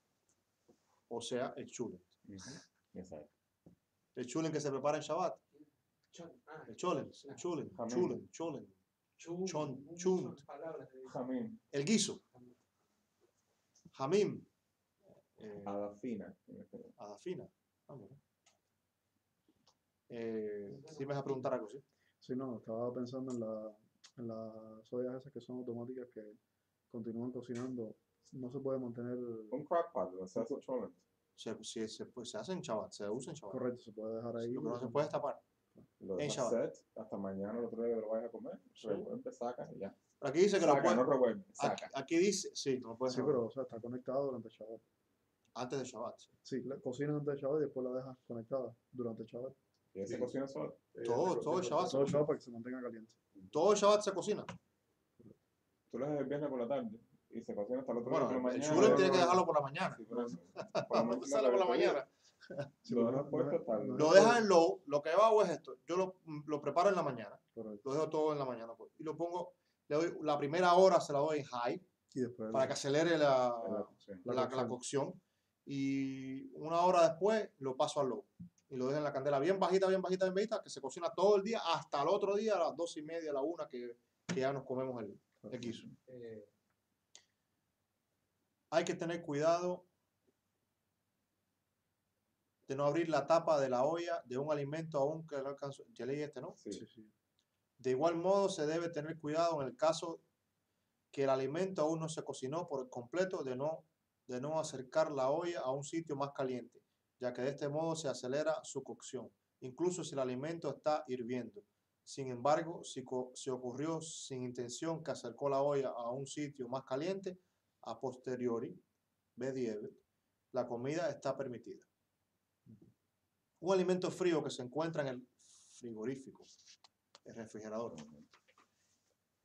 O sea, el chulen. Exacto. El chulen que se prepara en Shabbat. El cholen, el chulen, chulen, chulen, chun, Jamín. el guiso. Jamim. Adafina. Adafina. Ah, mira. ¿Sí me vas a preguntar algo, sí? Sí, no, estaba pensando en las ollas esas que son automáticas que continúan cocinando. No se puede mantener Un crock pot, donde se hace cholent. Se hace en Shabbat, se usa en Shabbat. correcto, se puede dejar ahí. Lo que no se puede es tapar. Lo En dejas Shabbat. set hasta mañana, el otro día que lo vayas a comer. Sí. Revuelve, saca y ya. Aquí dice que lo Saca, puede. no revuelve, saca. Aquí dice, sí, no puedes. Sí, pero o sea, está conectado durante el Shabbat. Antes de Shabbat. Sí. Sí, la cocinas antes del Shabbat y después la dejas conectada durante el Shabbat. Y ese cocina solo. Todo el Shabbat. Todo el Shabbat para que se mantenga caliente. Todo el Shabbat se cocina. Tú lo dejas el viernes por la tarde y se cocina hasta el otro día Bueno, por la el mañana. chulen tiene que dejarlo por la mañana. Sí, por eso. Por la mañana, Sale por la mañana. Sí, Lo pero dejas puesto hasta el- Lo dejas en low. Lo que hago es esto. Yo lo preparo en la mañana. correcto. Lo dejo todo en la mañana. Pues, y lo pongo. Le doy la primera hora, se la doy en high Y después para que acelere en la cocción. la cocción. Y una hora después lo paso al low. Y lo dejo en la candela bien bajita, bien bajita, bien bajita, que se cocina todo el día hasta el otro día a las 2:30, a la 1, que ya nos comemos el guiso. Hay que tener cuidado de no abrir la tapa de la olla de un alimento aún que no alcanzó. Ya leí ¿no? Sí. Sí, sí. De igual modo, se debe tener cuidado en el caso que el alimento aún no se cocinó por completo de no acercar la olla a un sitio más caliente, ya que de este modo se acelera su cocción, incluso si el alimento está hirviendo. Sin embargo, si ocurrió sin intención que acercó la olla a un sitio más caliente, a posteriori, bedieved, la comida está permitida. Un alimento frío que se encuentra en el frigorífico, el refrigerador,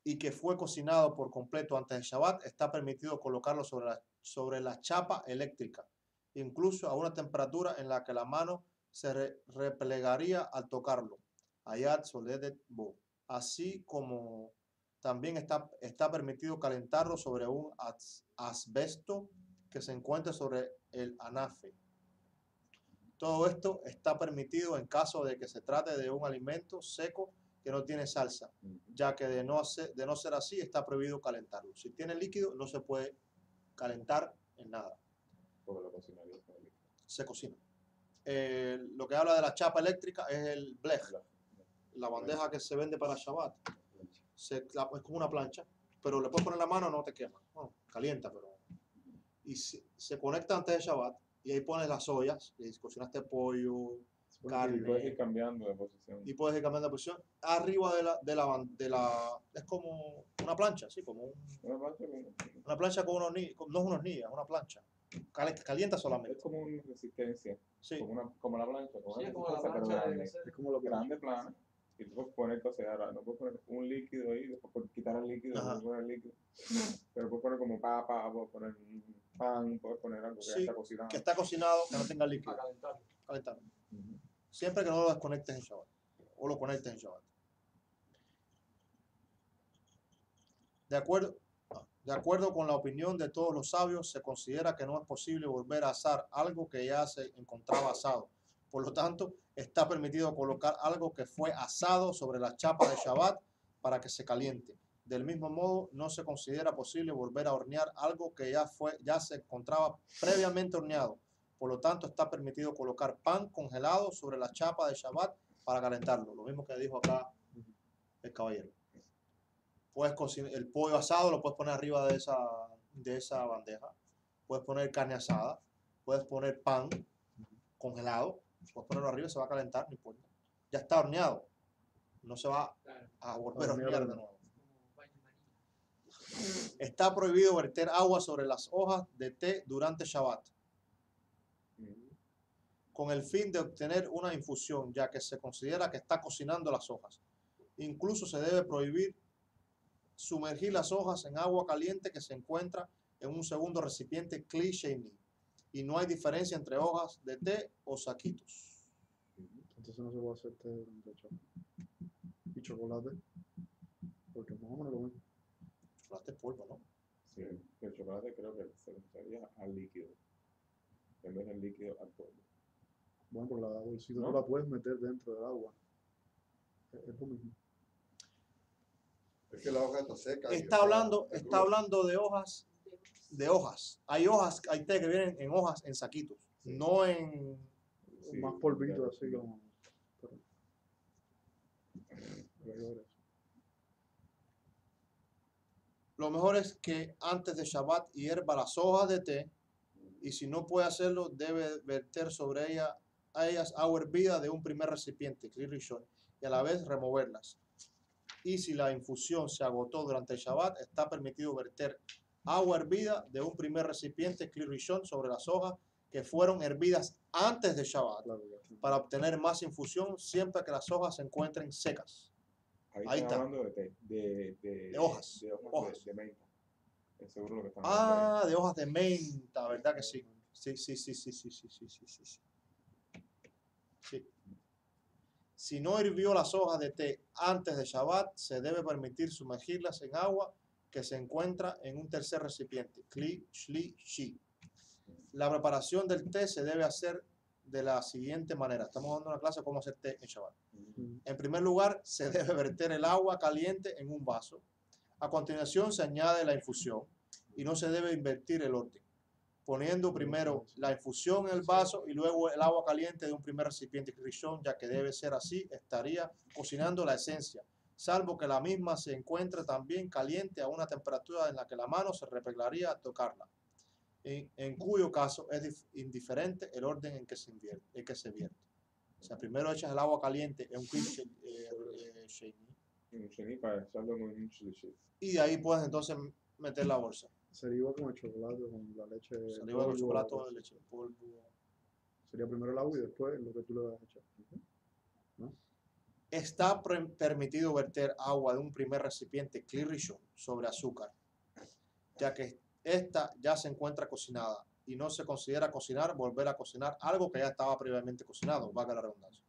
y que fue cocinado por completo antes de Shabbat, está permitido colocarlo sobre la chapa eléctrica, incluso a una temperatura en la que la mano se replegaría al tocarlo. Ayat Soledet Bo. Así como también está permitido calentarlo sobre un asbesto que se encuentre sobre el anafe. Todo esto está permitido en caso de que se trate de un alimento seco que no tiene salsa, ya que de no ser así está prohibido calentarlo. Si tiene líquido no se puede calentar en nada. Porque lo cocinaría con el líquido. Se cocina. Lo que habla de la chapa eléctrica es el blech, la bandeja que se vende para Shabbat. Es como una plancha, pero le puedes poner la mano, no te quema. Bueno, calienta, pero... Y se conecta antes de Shabbat y ahí pones las ollas, y cocinaste pollo, carne. Y puedes ir cambiando de posición. Y puedes ir cambiando de posición. Arriba de la es como una plancha, sí, como Una plancha una plancha con unos hornillas, no es una hornilla, es una plancha. Calienta Es solamente. como una resistencia, Sí. como la plancha, como Sí, una como la resistencia, pero plancha de grande. Es como lo que Grande, plana. Y tú puedes poner cosas, ahora no puedes poner un líquido ahí, después puedes quitar el líquido, Ajá. después poner el líquido. Pero puedes poner como papa, puedes poner un pan, puedes poner algo que ya Sí, está cocinado. que está cocinado, que no tenga líquido. Para calentarlo. Calentarlo. Ujú. Siempre que no lo desconectes en Shabbat. O lo conectes en Shabbat. De acuerdo con la opinión de todos los sabios, se considera que no es posible volver a asar algo que ya se encontraba asado. Por lo tanto, está permitido colocar algo que fue asado sobre la chapa de Shabbat para que se caliente. Del mismo modo, no se considera posible volver a hornear algo que ya se encontraba previamente horneado. Por lo tanto, está permitido colocar pan congelado sobre la chapa de Shabbat para calentarlo. Lo mismo que dijo acá el caballero. Puedes cocinar el pollo asado, lo puedes poner arriba de esa bandeja. Puedes poner carne asada. Puedes poner pan congelado. Puedes ponerlo arriba y se va a calentar, no importa. Ya está horneado. No se va a volver a hornear de nuevo. Está prohibido verter agua sobre las hojas de té durante Shabbat, con el fin de obtener una infusión, ya que se considera que está cocinando las hojas. Incluso se debe prohibir sumergir las hojas en agua caliente que se encuentra en un segundo recipiente Kli Sheini. Y no hay diferencia entre hojas de té o saquitos. Entonces no se puede hacer té durante el Shabbat. Y chocolate, porque más o menos lo mismo. Chocolate es polvo, ¿no? Sí, el chocolate creo que se usaría al líquido, en vez del líquido al polvo. Bueno, pero la bolsita ¿No? tú la puedes meter dentro del agua. Es lo mismo. Es que la hoja está seca. Está hablando de hojas. Hay té que vienen en hojas, en saquitos, Sí. no en... Sí, Más polvito ya, así sí. como... Pero Lo mejor es que antes de Shabbat hierva las hojas de té, y si no puede hacerlo, debe verter sobre ellas agua hervida de un primer recipiente, Kli Rishon, y a la vez removerlas. Y si la infusión se agotó durante el Shabbat, está permitido verter agua hervida de un primer recipiente, Kli Rishon, sobre las hojas que fueron hervidas antes de Shabbat, claro, para obtener más infusión siempre que las hojas se encuentren secas. Ahí Ahí están está. hablando de té, de hojas. de hojas Hojas. de menta. Es seguro lo que están hablando ahí. De hojas de menta, ¿verdad que sí? Sí. Sí. Si no hirvió las hojas de té antes de Shabbat, se debe permitir sumergirlas en agua que se encuentra en un tercer recipiente, Kli Shli Shi. La preparación del té se debe hacer de la siguiente manera. Estamos dando una clase de cómo hacer té en Shabbat. En primer lugar, se debe verter el agua caliente en un vaso. A continuación, se añade la infusión y no se debe invertir el orden, poniendo primero la infusión en el vaso y luego el agua caliente de un primer recipiente Rishon, ya que debe ser así, estaría cocinando la esencia, salvo que la misma se encuentre también caliente a una temperatura en la que la mano se replegaría a tocarla, en cuyo caso es indiferente el orden en que se vierte. O sea, primero echas el agua caliente en un Sheini, Un sheni para echarlo en un shlishi. y de ahí puedes entonces meter la bolsa. sería igual con el chocolate, con la leche. Saliva de polvo, chocolate o algo de así. leche en polvo. Sería primero el agua y después lo que tú le vas a echar. ¿No? Está permitido verter agua de un primer recipiente Kli Rishon sobre azúcar, ya que esta ya se encuentra cocinada y no se considera volver a cocinar algo que ya estaba previamente cocinado, valga la redundancia.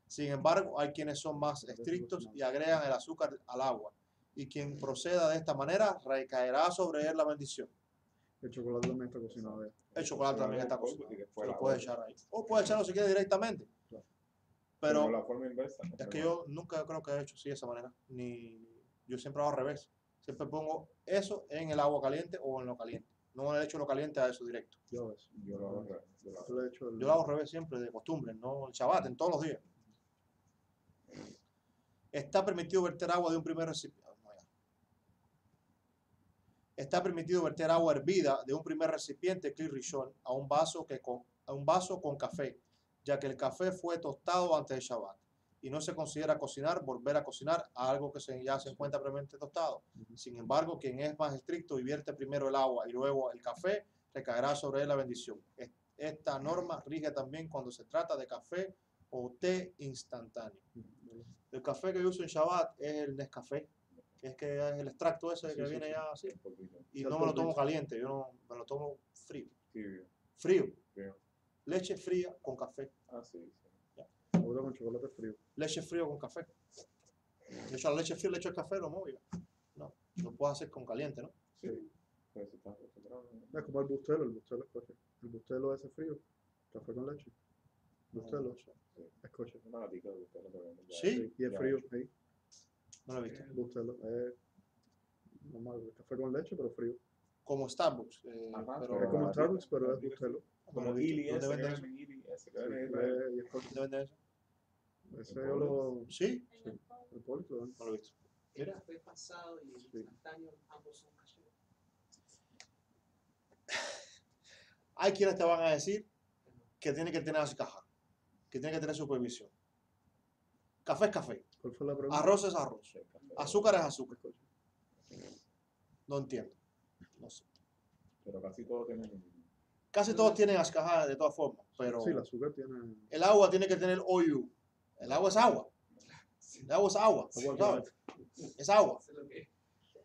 Sin embargo, hay quienes son más estrictos y agregan el azúcar al agua, y quien proceda de esta manera recaerá sobre él la bendición. El chocolate también está cocinado ya. El chocolate también está polvo cocinado, y se después lo la puedes bolsa. echar ahí. O puedes echarlo si quieres directamente. Claro. Pero la forma inversa. es que yo nunca creo que he hecho así de esa manera. Yo siempre hago al revés. Siempre pongo eso en el agua caliente o en lo caliente. No le echo lo caliente a eso directo. Yo a veces. Yo lo hago al revés. Yo le he hecho Yo lo hago al revés siempre, de costumbre, no el Shabbat, en todos los días. Está permitido verter agua de un primer recipiente. Está permitido verter agua hervida de un primer recipiente Kli Rishon a un vaso con café, ya que el café fue tostado antes de Shabbat y no se considera volver a cocinar a algo que ya se encuentra previamente tostado. Sin embargo, quien es más estricto y vierte primero el agua y luego el café, recaerá sobre él la bendición. Esta norma rige también cuando se trata de café o té instantáneo. El café que yo uso en Shabbat es el Nescafé, que es el extracto ese que viene ya así. Y no me lo tomo caliente, yo no, me lo tomo frío. Frío. Leche fría con café. Sí. Ahora con chocolate frío. Leche frío con café. Yo echo la leche fría, le echo el café, lo muevo. No, lo puedo hacer con caliente, ¿no? Sí. Pues está acostumbrado. Es como el bustelo es coche. El bustelo ese frío, café con leche. Bustelo es coche. Una latica de bustelo que venden ya. Sí. Y es frío, ahí. No lo he visto. Bustelo es normal, café con leche, pero frío. Como Starbucks. Ajá, Pero Es como Starbucks, pero es bustelo. Como ¿Dónde Ili, ese venden que eso? venden Ili, ese que Sí, venden Israel. y es coche. ¿Dónde venden eso? Ese yo lo... Sí, El Pólito, ¿no? no lo he visto. El Mira. café pasado y el Sí. instantáneo, ambos son kasher. Hay quienes te van a decir que tiene que tener caja, que tiene que tener supervisión. Café es café, ¿Cuál fue la pregunta? arroz es arroz, azúcar es azúcar. Coche. No entiendo. No sé. Pero casi todos tienen. Casi todos tienen caja de todas formas, pero Sí, el azúcar tiene... el agua tiene que tener OU. El agua es agua. El agua es agua. Agua ¿Sabes? Es agua. Eso es lo que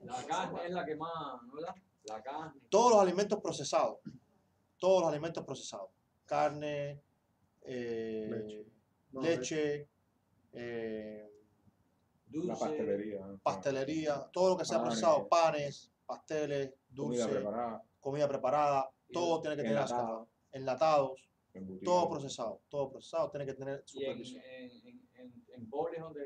La carne es la que más, ¿no verdad? La carne. Todos los alimentos procesados. Todos los alimentos procesados. Carne, Leche. No, leche, Dulce. La pastelería. pastelería, todo lo que sea Panes. procesado, panes, pasteles, Comida dulce, preparada. comida preparada, todo tiene que tener Enlatado. enlatados, Embutido. todo procesado tiene que tener Y en, supervisión. en Publix donde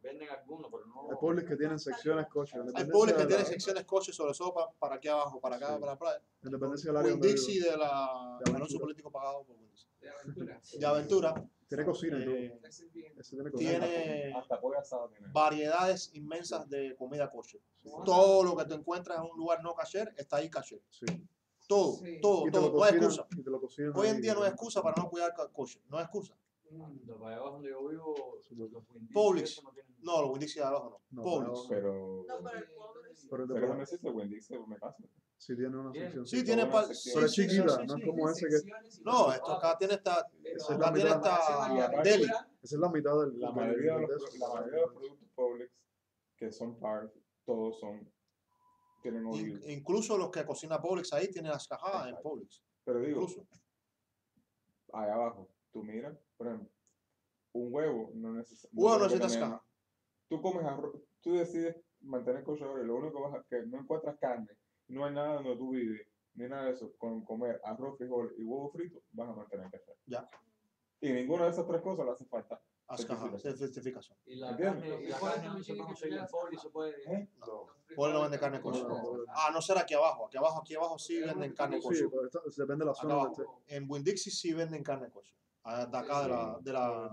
venden algunos, pero no. hay Publix que tienen secciones coche. en Hay dependencia públicos que de tienen la- secciones coches sobre todo para aquí abajo, para acá, Sí. para la playa. En dependencia del área donde Winn-Dixie vivo. de De la Aventura. anuncio político pagado por Winn-Dixie. de aventura. De Aventura Tiene cocina y todo. eh, Ese es bien. Ese tiene cocina. tiene Hasta pollo asado tiene. variedades inmensas de comida kosher. Sí. Todo lo que te encuentras en un lugar no kasher está ahí kasher. Sí. Todo, Sí. todo, Y te lo todo. No hay cocinan. excusa. Y te lo cocinan Hoy en ahí, día no hay ¿no? excusa para no cuidar kosher. No hay excusa. Para abajo donde yo vivo, los Winn-Dixie, Publix. eso no tienen. No, los Winn-Dixie de abajo no. No, Publix. Pero. No, pero el pobre sí. Pero el de Pero Publix no existe Wendy's, me pasa. sí tiene una Tiene. sección. Sí, tiene Toda una sí, sección. Pero es sí, sí, chiquita, sí, no sí. es como ese que... No, esto acá tiene esta, Esa es acá la tiene mitad. esta deli. Esa es la mitad del... La mayoría de los productos Publix que son par, todos tienen olivo. Incluso los que cocina Publix ahí tienen las cajadas en Publix. Pero digo, Incluso. ahí abajo, tú miras, por ejemplo, un huevo no necesita. Huevo no necesitas caja. Tú comes arroz, tú decides mantener kosher y lo único que no encuentras carne, no hay nada donde tú vives, ni nada de eso, con comer arroz, frijol y huevo frito, vas a mantener kosher. Ya. Y ninguna de esas tres cosas le hace falta. Las cajas de certificación. Y la ¿Entiendes? carne, no se puede conseguir en Publix, se puede. Publix no vende carne kosher. No será aquí abajo. Aquí abajo sí venden carne Sí, kosher. pero depende de la Acá zona donde abajo. En Winn-Dixie sí venden carne kosher. De acá de la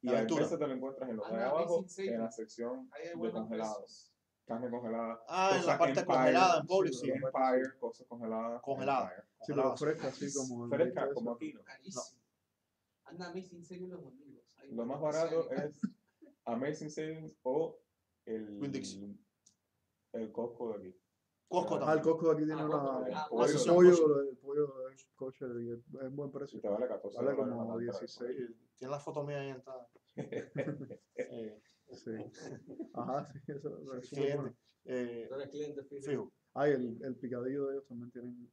Y a Aventura. veces te lo encuentras en los de Anda, abajo, Amazing Savings. en la sección Ahí hay de buenos congelados. precios. Carne congelada. en la cosas parte Empire, congelada en Publix, sí, sí. la parte Empire, cosas congeladas. Congelada. Empire. Sí, pero fresca, así como... en Fresca, eso. como aquí, ¿no? Carísimo. Anda, mis sinceros los domingos. Hay Lo más buenos barato precios. es Amazing Savings o Winn-Dixie. el Costco de aquí. Costco Ah, el también. Costco de aquí tiene Costco, una... el pollo. El pollo es kosher y es buen Si precio. te vale 14 Vale dólares como la entrada. 16. Tiene la foto mía ahí entrada. Sí. Ajá, sí, eso es súper Cliente. bueno. Tú eres cliente Fijo. Ah, y el picadillo de ellos también tienen...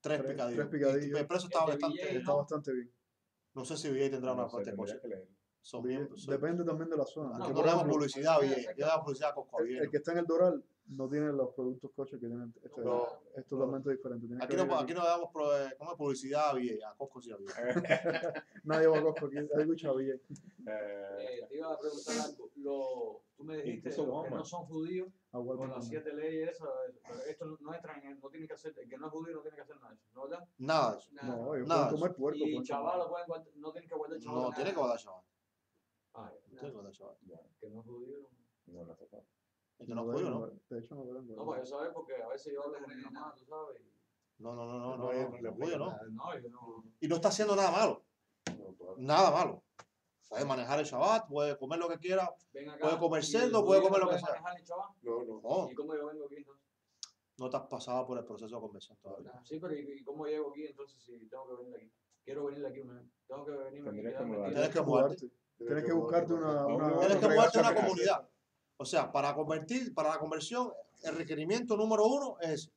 Tres Tres picadillos. picadillos. Y el precio está El de bastante. Villay, Está bastante bien. No sé si VA tendrá una No sé, parte tendría kosher. que leer. Son bien. Depende también de la zona. No, Que, no por damos ejemplo, publicidad a VA. Yo daba publicidad a Costco a el VA. que está en el Doral no tiene los productos kosher que tienen este. No, Es totalmente diferente. Tienes Aquí que no, venir aquí no damos como publicidad a VA. A Costco sí a VA. Nadie va a Costco aquí. Hay mucha villa. Te iba a preguntar algo. Tú me dijiste Incluso los que Walmart. no son judíos, Agua con las también. 7 leyes, esas, pero esto no entra en, no tiene que hacer, el que no es judío no tiene que hacer nada de eso, ¿no verdad? Nada de eso. No, ellos Nada. pueden comer puerco. Y pueden chaval comer- no tiene que guardar chaval. No, tiene que guardar chaval. Ah, Tiene que guardar chaval. que no es judío. No, no hace falta. El que no es judío, ¿no? De hecho, no pueden No, guardar. pues yo sabes porque a veces yo hablo con mi mamá, tú sabes. No, No, el judío no. No, yo no. Y no está haciendo nada malo. No, claro. Nada malo. Puede manejar el Shabbat, puede comer lo que quiera. Ven acá. Puede comer y el cerdo, judío puede comer no lo que sea. manejar el chaval. No, no. No, ¿Y cómo yo vengo aquí entonces? No te has pasado por el proceso de conversión todavía. Sí, pero ¿y cómo llego aquí entonces si tengo que venir aquí? Quiero venir aquí una vez. Tengo que venirme aquí. Tendrías que quedarme mudarte. aquí. Tienes que mudarte. Tienes que buscarte una Tienes que mudarte a una congregación grande. comunidad. O sea, para la conversión, el requerimiento número 1 es,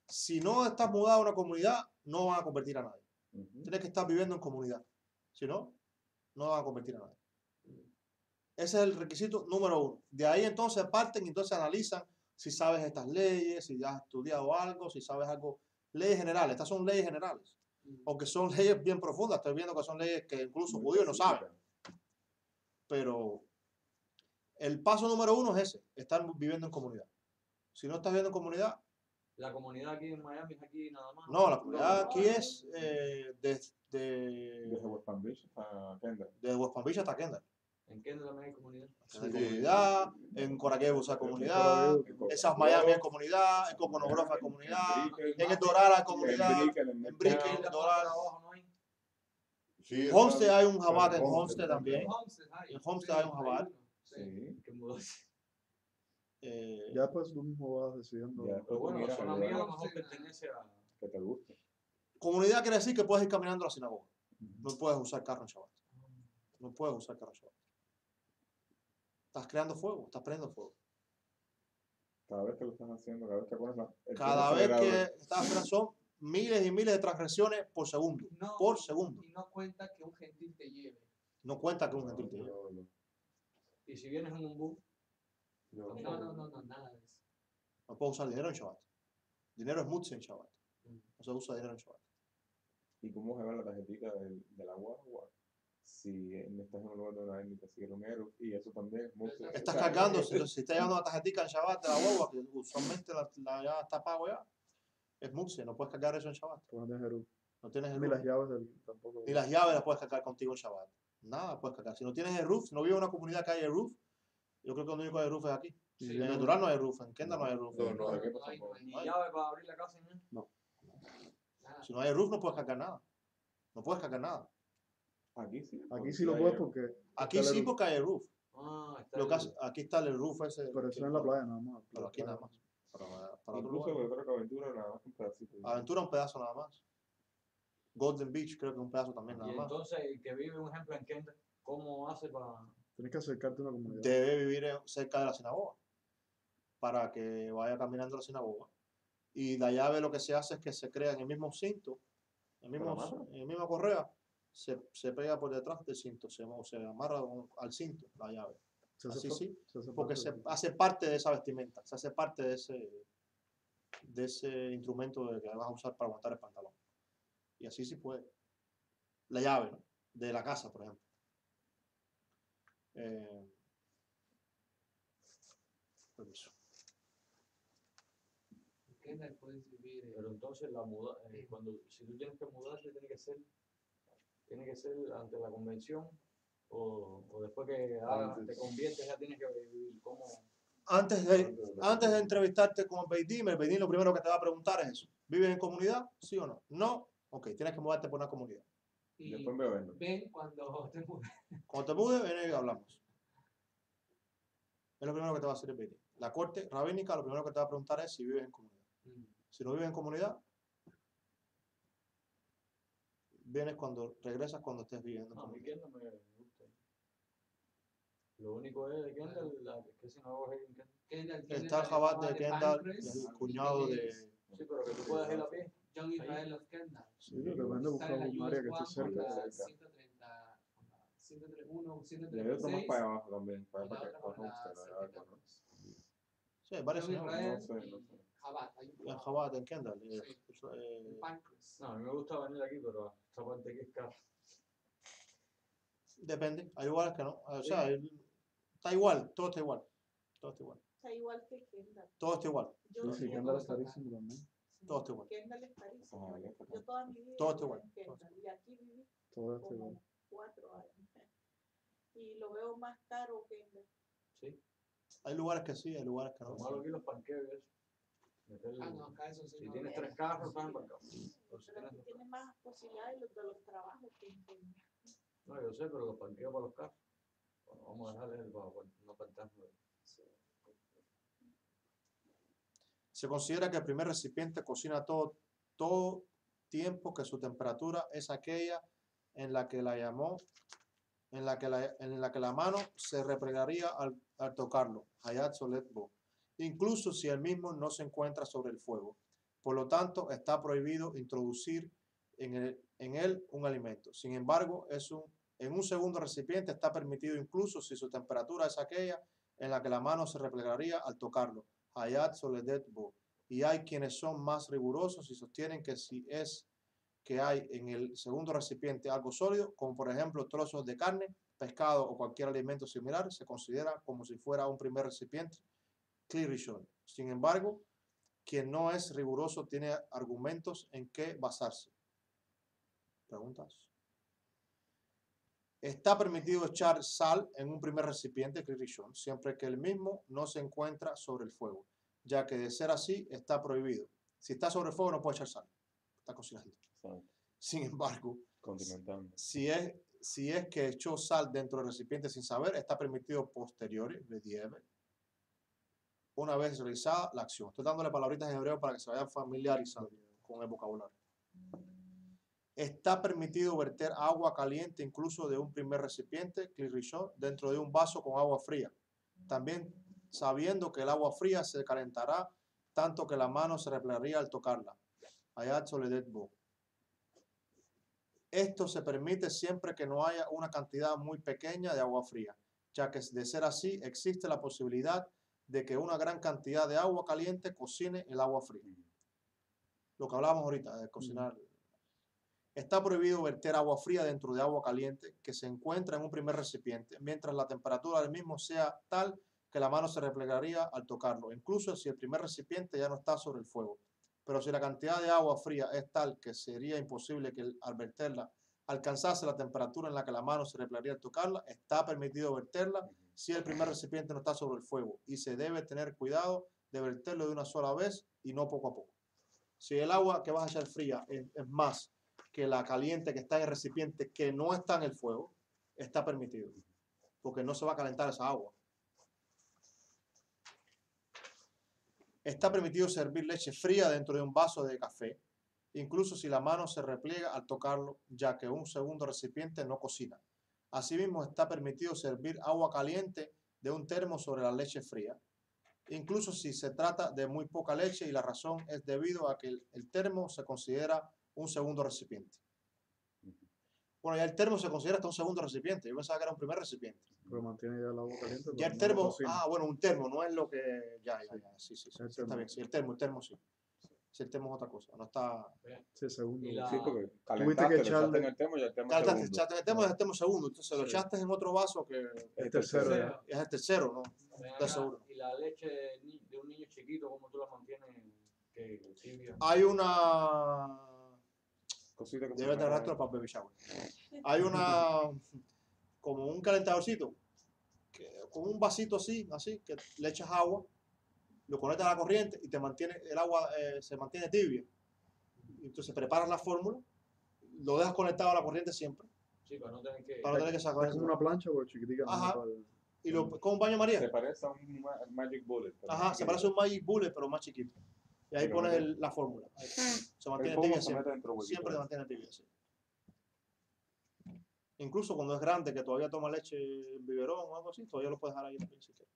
si no estás mudado a una comunidad, no van a convertir a nadie. Tienes que estar viviendo en comunidad. Si no, no van a convertir a nadie. Ese es el requisito número 1. De ahí entonces parten y entonces analizan si sabes estas leyes, si has estudiado algo, si sabes algo. Leyes generales. Estas son leyes generales. Aunque son leyes bien profundas. Estoy viendo que son leyes que incluso judíos no saben. Pero el paso número 1 es ese. Estar viviendo en comunidad. Si no estás viviendo en comunidad. La comunidad aquí en Miami es aquí nada más. No, la comunidad aquí es Desde West Palm Beach hasta Kendall. de West Palm Beach hasta Kendall. ¿En Kendall también hay comunidad? Hay comunidad, en Coraquebo hay comunidad, en South Miami hay comunidad, en Coconogrove hay comunidad, en El Doral hay comunidad, en Brickell, en El Doral. Sí, Homestead hay un Jabat en Homestead también. En Homestead hay un Jabat. Sí. Que mudarse. Ya después tú mismo vas decidiendo. Ya. Pero bueno, la Mira, zona mira. mía a lo mejor pertenece a... Que te guste. Comunidad quiere decir que puedes ir caminando a la sinagoga. No puedes usar carro en Shabbat. No puedes usar carro en Shabbat. Estás creando fuego, estás prendiendo fuego. Cada vez que lo estás haciendo, cada vez que pones Cada vez que estás haciendo son miles y miles de transgresiones por segundo. No, Por segundo. y no cuenta que un gentil te lleve. No cuenta que un gentil te lleve. Y si vienes en un bus, No, nada de eso. No puedes usar dinero en Shabbat. Dinero es mucho en Shabbat. No se usa dinero en Shabbat. ¿Y cómo se ve la tarjetita del agua? Si estás en un lugar donde hay ni te siguen y eso también es mucho. Estás cargando, entonces, si estás llevando una tarjetita en Shabbat de la guagua, que usualmente ya está pago ya, es mucho, no puedes cargar eso en Shabbat. Tú no tienes Jerú. No tienes el Ni roof. las llaves tampoco. Ni las llaves las puedes cargar contigo en Shabbat. Nada puedes cargar. Si no tienes el roof, si no vives en una comunidad que hay el roof, yo creo que lo único que hay roof es aquí. Sí, En El Doral no hay roof, en Kendall no hay roof. ni llave para abrir la casa. ¿No? Nada. Si no hay roof, no puedes cargar nada. No puedes cargar nada. Aquí sí. Aquí sí lo puedes porque. Aquí está el sí roof. porque hay el roof. Está Lo que aquí está el roof ese. Pero eso es en la playa nada más. Pero aquí nada más. Para otro Incluso lugar. yo creo que Aventura nada más que un pedacito. Aventura un pedazo nada más. Golden Beach creo que un pedazo también nada Y más. entonces, el que vive, un ejemplo, en Kendall, ¿cómo hace para...? Tienes que acercarte a una comunidad. Debe vivir cerca de la sinagoga para que vaya caminando a la sinagoga. Y la llave lo que se hace es que se crea en el mismo cinto, en la misma correa, se pega por detrás del cinto, se amarra al cinto la llave. Así sí, porque se hace parte de esa vestimenta, se hace parte de ese instrumento que vas a usar para aguantar el pantalón. Y así sí puede. La llave, ¿no? De la casa, por ejemplo. Permiso. En Kendall puedes vivir. Pero entonces, si tú tienes que mudarte, tiene que ser ante la convención o después que te conviertes ya tienes que vivir como... Antes de entrevistarte con el Beidín lo primero que te va a preguntar es eso. ¿Vives en comunidad? ¿Sí o no? No. Ok, tienes que mudarte por una comunidad. Y Después me ven. ven cuando te mudes. Cuando te mudes, ven y hablamos. Es lo primero que te va a hacer el Beidín. La corte rabínica lo primero que te va a preguntar es si vives en comunidad. Si no vives en comunidad, vienes regresas cuando estés viviendo en No, a mí comunidad. Kendall me gusta. Lo único es de Kendall, que sinagoga hay en Kendall. Kendall tiene Está el la Jabat de Jabat Kendall, Pancras, el cuñado y de... tienes Sí, pero que tú puedas ir a pie. John Israel of Kendall. Sí, depende de buscar Está en un la área que US esté One cerca. por la 131, Y hay otro más 136. para abajo también, para Y la otra por la Homestead, hay algo, ¿no? Sí, hay varios John sinagogas. Israel No y sé. Jabat. Hay El Jabat en Kendall. Pancras. No, a mí me gusta venir aquí, pero esta parte que es cara. Depende, hay lugares que no. O sea, está igual, todo está igual. Todo está igual. Está igual que Kendall. Todo está igual. Yo Sí, sí, vivo- Kendall es carísimo también. Todo está igual. Kendall es carísimo. Ah, ya está. Yo toda mi vida Todo está viví igual. en Kendall y aquí viví Todo está igual. como 4 años. Y lo veo más caro Kendall. Sí. Hay lugares que sí, hay lugares que no. Lo malo aquí los parqueos y eso. Meterle- No, acá eso sí. si no. tienes 3 carros, estás embarcado. Pero aquí tienes más posibilidades de los trabajos que en Kendall. No, yo sé, pero los parqueos para los carros. Bueno, vamos a dejarle para no faltarnos. Se considera que el primer recipiente cocina todo tiempo que su temperatura es aquella en la que la mano se replegaría al tocarlo, Hayat Solet Bo, incluso si el mismo no se encuentra sobre el fuego. Por lo tanto, está prohibido introducir en él un alimento. Sin embargo, en un segundo recipiente está permitido incluso si su temperatura es aquella en la que la mano se replegaría al tocarlo, Hayat Soledet Bo. Y hay quienes son más rigurosos y sostienen que si es que hay en el segundo recipiente algo sólido, como por ejemplo trozos de carne, pescado o cualquier alimento similar, se considera como si fuera un primer recipiente, Kli Rishon. Sin embargo, quien no es riguroso tiene argumentos en que basarse. ¿Preguntas? Está permitido echar sal en un primer recipiente, Kli Rishon, siempre que el mismo no se encuentra sobre el fuego, ya que de ser así está prohibido. Si está sobre el fuego no puede echar sal, está cocinando. Sin embargo, si es que echó sal dentro del recipiente sin saber, está permitido posteriori, una vez realizada la acción. Estoy dándole palabritas en hebreo para que se vayan familiarizando con el vocabulario. Está permitido verter agua caliente incluso de un primer recipiente, Kli Rishon, dentro de un vaso con agua fría. También sabiendo que el agua fría se calentará tanto que la mano se replegaría al tocarla. Hayat Soledet Bo. Esto se permite siempre que no haya una cantidad muy pequeña de agua fría, ya que de ser así existe la posibilidad de que una gran cantidad de agua caliente cocine el agua fría. Lo que hablábamos ahorita de cocinar. Está prohibido verter agua fría dentro de agua caliente que se encuentra en un primer recipiente, mientras la temperatura del mismo sea tal que la mano se replegaría al tocarlo, incluso si el primer recipiente ya no está sobre el fuego. Pero si la cantidad de agua fría es tal que sería imposible que al verterla alcanzase la temperatura en la que la mano se replegaría al tocarla, está permitido verterla si el primer recipiente no está sobre el fuego, y se debe tener cuidado de verterlo de una sola vez y no poco a poco. Si el agua que vas a echar fría es más que la caliente que está en el recipiente que no está en el fuego, está permitido, porque no se va a calentar esa agua. Está permitido servir leche fría dentro de un vaso de café, incluso si la mano se repliega al tocarlo, ya que un segundo recipiente no cocina. Asimismo, está permitido servir agua caliente de un termo sobre la leche fría, incluso si se trata de muy poca leche y la razón es debido a que el termo se considera un segundo recipiente. Bueno, ya el termo se considera hasta un segundo recipiente. Yo pensaba que era un primer recipiente. Pero mantiene ya el agua caliente. Ya el termo, bueno, un termo, no es lo que... Sí, está bien. Sí, el termo sí. Si el termo es otra cosa, no está... Sí, segundo. Sí, porque tuviste que echarle en el termo y el termo segundo. Echaste en el termo y el termo segundo. Entonces lo echaste en otro vaso que... El tercero ya. Es el tercero, ¿no? Está seguro. ¿Y la leche de un niño chiquito, cómo tú la mantienes tibia? Hay una... Cosita que debe tener rastro para baby shower. Hay como un calentadorcito, con un vasito así, que le echas agua, lo conectas a la corriente y te mantiene, el agua se mantiene tibia. Entonces preparas la fórmula, lo dejas conectado a la corriente siempre. Sí, para no tener que sacar. Es como una plancha, pero chiquitica. Ajá. Y con un baño María. Se parece a un Magic Bullet. Ajá, se parece a un Magic Bullet, pero más chiquito. Y ahí pones la fórmula. Ahí. Se mantiene tibia siempre. Siempre se mantiene tibia, sí. Incluso cuando es grande, que todavía toma leche en biberón o algo así, todavía lo puedes dejar ahí también si quieres.